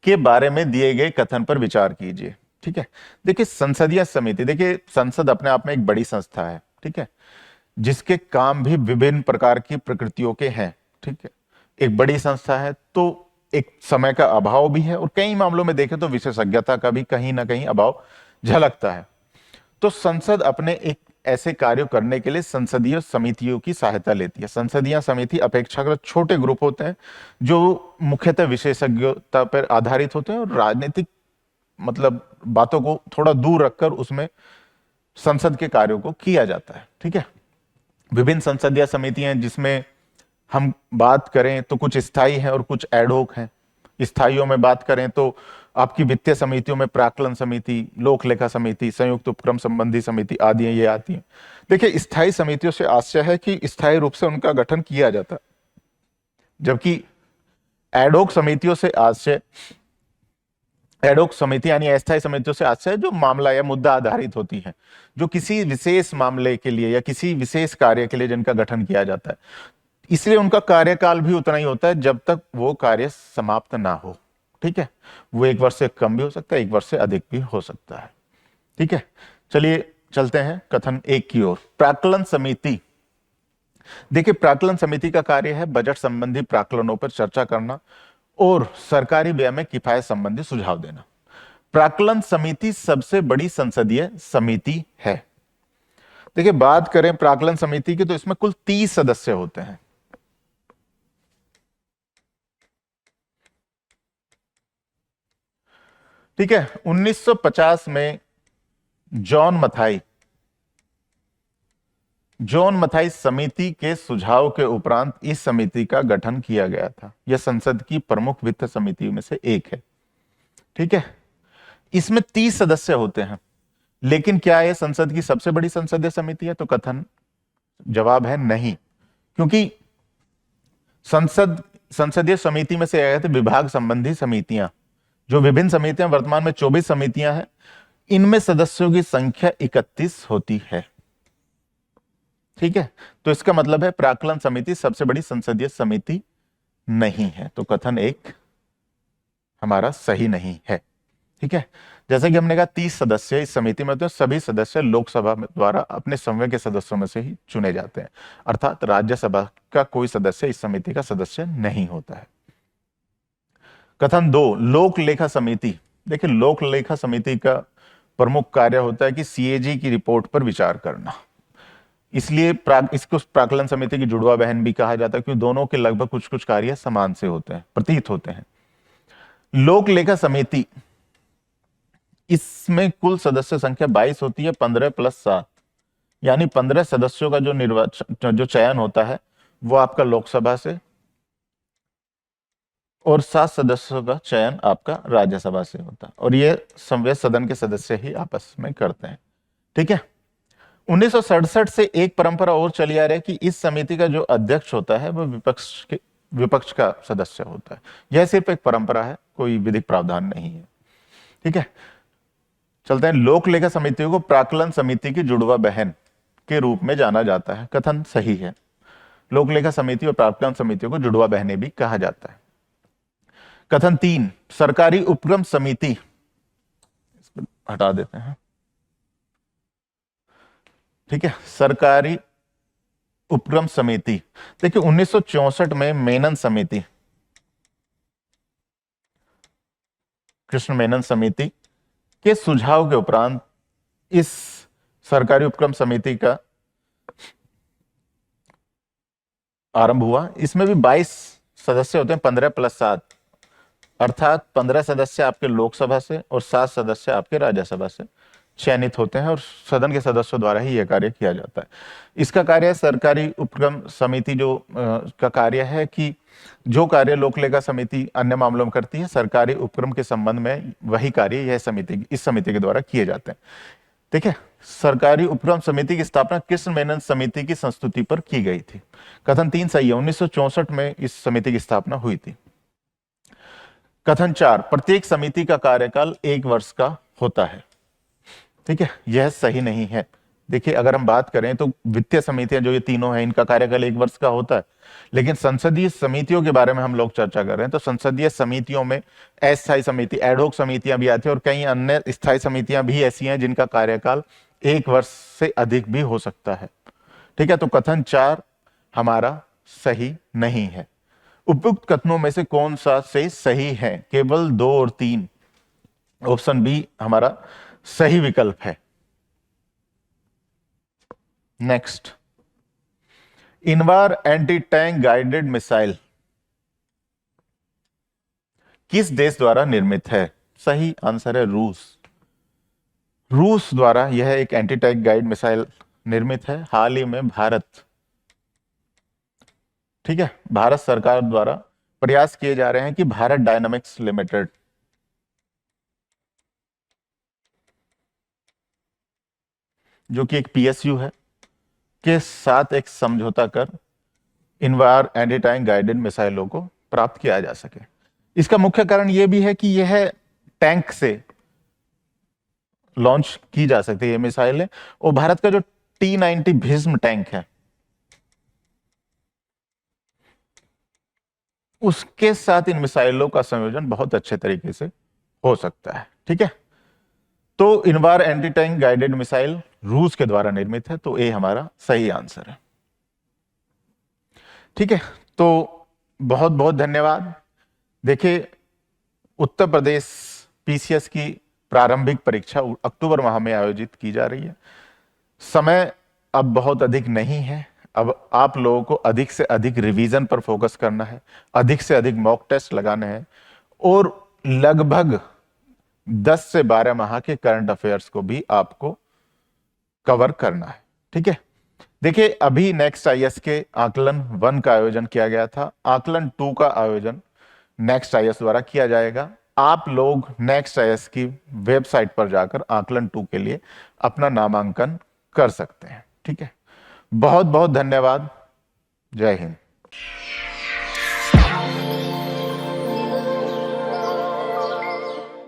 S1: के बारे में दिए गए कथन पर विचार कीजिए। ठीक है, देखिए संसदीय समिति, देखिए संसद अपने आप में एक बड़ी संस्था है, ठीक है, जिसके काम भी विभिन्न प्रकार की प्रकृतियों के हैं। ठीक है, एक बड़ी संस्था है तो एक समय का अभाव भी है, और कई मामलों में देखें तो विशेषज्ञता का भी कहीं ना कहीं अभाव झलकता है। तो संसद अपने एक ऐसे कार्य करने के लिए संसदीय समितियों की सहायता लेती है। संसदीय समिति अपेक्षाकृत छोटे ग्रुप होते हैं जो मुख्यतः विशेषज्ञता पर आधारित होते हैं, और राजनीतिक मतलब बातों को थोड़ा दूर रखकर उसमें संसद के कार्यों को किया जाता है। ठीक है, विभिन्न संसदीय समितियां जिसमें हम बात करें तो कुछ स्थायी हैं और कुछ एडहोक हैं। स्थायियों में बात करें तो आपकी वित्तीय समितियों में प्राक्कलन समिति, लोक लेखा समिति, संयुक्त उपक्रम संबंधी समिति आदि ये आती हैं। देखिए, स्थायी समितियों से आशय है कि स्थायी रूप से उनका गठन किया जाता है, जबकि एडहोक समितियों से आशय, एडहोक समिति यानी अस्थायी समितियों से आशय जो मामला या मुद्दा आधारित होती है, जो किसी विशेष मामले के लिए या किसी विशेष कार्य के लिए जिनका गठन किया जाता है। इसलिए उनका कार्यकाल भी उतना ही होता है जब तक वो कार्य समाप्त ना हो। ठीक है, वो 1 वर्ष से कम भी हो सकता है, 1 वर्ष से अधिक भी हो सकता है। ठीक है, चलिए चलते हैं कथन 1 की ओर। प्राक्कलन समिति, देखिए प्राक्कलन समिति का कार्य है बजट संबंधी प्राक्कलनों पर चर्चा करना और सरकारी व्यय में किफायत संबंधी सुझाव देना। प्राक्कलन समिति सबसे बड़ी संसदीय समिति है। देखिए, बात करें प्राक्कलन समिति की तो इसमें कुल 30 सदस्य होते हैं। ठीक है, 1950 में जॉन मथाई समिति के सुझाव के उपरांत इस समिति का गठन किया गया था। यह संसद की प्रमुख वित्त समितियों में से एक है। ठीक है, इसमें 30 सदस्य होते हैं, लेकिन क्या यह संसद की सबसे बड़ी संसदीय समिति है? तो कथन जवाब है नहीं, क्योंकि संसदीय समिति में से आए थे विभाग संबंधी समितियां, जो विभिन्न समितियां वर्तमान में 24 समितियां हैं। इनमें सदस्यों की संख्या 31 होती है। ठीक है, तो इसका मतलब है प्राक्कलन समिति सबसे बड़ी संसदीय समिति नहीं है। तो कथन 1 हमारा सही नहीं है। ठीक है, जैसा कि हमने कहा 30 सदस्य इस समिति में, तो सभी सदस्य लोकसभा द्वारा अपने संवय के सदस्यों में से ही चुने जाते हैं, अर्थात राज्यसभा का कोई सदस्य इस समिति का सदस्य नहीं होता है। कथन 2, लोक लेखा समिति। देखिए, लोक लेखा समिति का प्रमुख कार्य होता है कि सीएजी की रिपोर्ट पर विचार करना। इसलिए इसको प्राक्कलन समिति की जुड़वा बहन भी कहा जाता है, क्योंकि दोनों के लगभग कुछ कुछ कार्य समान से होते हैं, प्रतीत होते हैं। लोक लेखा समिति, इसमें कुल सदस्य संख्या 22 होती है, 15 + 7, यानी 15 सदस्यों का जो चयन होता है वो आपका लोकसभा से, और 7 सदस्यों का चयन आपका राज्यसभा से होता है, और ये संवय सदन के सदस्य ही आपस में करते हैं। ठीक है, 1967 से एक परंपरा और चली आ रही है कि इस समिति का जो अध्यक्ष होता है वो विपक्ष का सदस्य होता है। यह सिर्फ एक परंपरा है, कोई विधिक प्रावधान नहीं है। ठीक है, चलते हैं। लोक लेखा समितियों को प्राक्कलन समिति की जुड़वा बहन के रूप में जाना जाता है। कथन सही है, लोक लेखा समिति और प्राक्कलन समितियों को जुड़वा बहनें भी कहा जाता है। कथन 3, सरकारी उपक्रम समिति, इसको हटा देते हैं। ठीक है, सरकारी उपक्रम समिति, देखिए 1964 में मेनन समिति, कृष्ण मेनन समिति के सुझाव के उपरांत इस सरकारी उपक्रम समिति का आरंभ हुआ। इसमें भी 22 सदस्य होते हैं, 15 + 7, अर्थात 15 सदस्य आपके लोकसभा से और 7 सदस्य आपके राज्यसभा से चयनित होते हैं, और सदन के सदस्यों द्वारा ही यह कार्य किया जाता है। इसका कार्य, सरकारी उपक्रम समिति जो का कार्य है कि जो कार्य लोक लेखा समिति अन्य मामलों में करती है, सरकारी उपक्रम के संबंध में वही कार्य इस समिति के द्वारा किए जाते हैं। ठीक है, सरकारी उपक्रम समिति की स्थापना कृष्ण मेनन समिति की संस्तुति पर की गई थी। कथन 3 सही है, 1964 में इस समिति की स्थापना हुई थी। कथन 4, प्रत्येक समिति का कार्यकाल 1 वर्ष का होता है। ठीक है, यह सही नहीं है। देखिए अगर हम बात करें तो वित्तीय समितियां जो ये तीनों हैं इनका कार्यकाल 1 वर्ष का होता है, लेकिन संसदीय समितियों के बारे में हम लोग चर्चा कर रहे हैं। तो संसदीय समितियों में अस्थायी समिति, एडहॉक समितियां भी आती है और कई अन्य स्थायी समितियां भी ऐसी हैं जिनका कार्यकाल 1 वर्ष से अधिक भी हो सकता है। ठीक है, तो कथन 4 हमारा सही नहीं है। उपयुक्त कथनों में से कौन सा से सही है? केवल 2 और 3। ऑप्शन बी हमारा सही विकल्प है। Next, Invar anti tank guided missile किस देश द्वारा निर्मित है? सही आंसर है रूस। रूस द्वारा यह एक एंटी टैंक गाइड मिसाइल निर्मित है। हाल ही में भारत, ठीक है, भारत सरकार द्वारा प्रयास किए जा रहे हैं कि भारत डायनामिक्स लिमिटेड, जो कि एक पीएसयू है, के साथ एक समझौता कर इनवार एंटी टैंक गाइडेड मिसाइलों को प्राप्त किया जा सके। इसका मुख्य कारण यह भी है कि यह टैंक से लॉन्च की जा सकती है ये मिसाइलें, और भारत का जो T-90 भीष्म टैंक है उसके साथ इन मिसाइलों का संयोजन बहुत अच्छे तरीके से हो सकता है। ठीक है, तो Invar anti tank guided missile रूस के द्वारा निर्मित है, तो ए हमारा सही आंसर है। ठीक है, तो बहुत बहुत धन्यवाद। देखिए, उत्तर प्रदेश पीसीएस की प्रारंभिक परीक्षा अक्टूबर माह में आयोजित की जा रही है। समय अब बहुत अधिक नहीं है। अब आप लोगों को अधिक से अधिक रिवीजन पर फोकस करना है, अधिक से अधिक मॉक टेस्ट लगाने हैं और लगभग 10 से 12 माह के करंट अफेयर्स को भी आपको कवर करना है। ठीक है, देखिए अभी नेक्स्ट आईएएस के आकलन 1 का आयोजन किया गया था। आकलन 2 का आयोजन नेक्स्ट आईएएस द्वारा किया जाएगा। आप लोग नेक्स्ट आईएएस की वेबसाइट पर जाकर आकलन 2 के लिए अपना नामांकन कर सकते हैं। ठीक है, बहुत बहुत धन्यवाद। जय हिंद।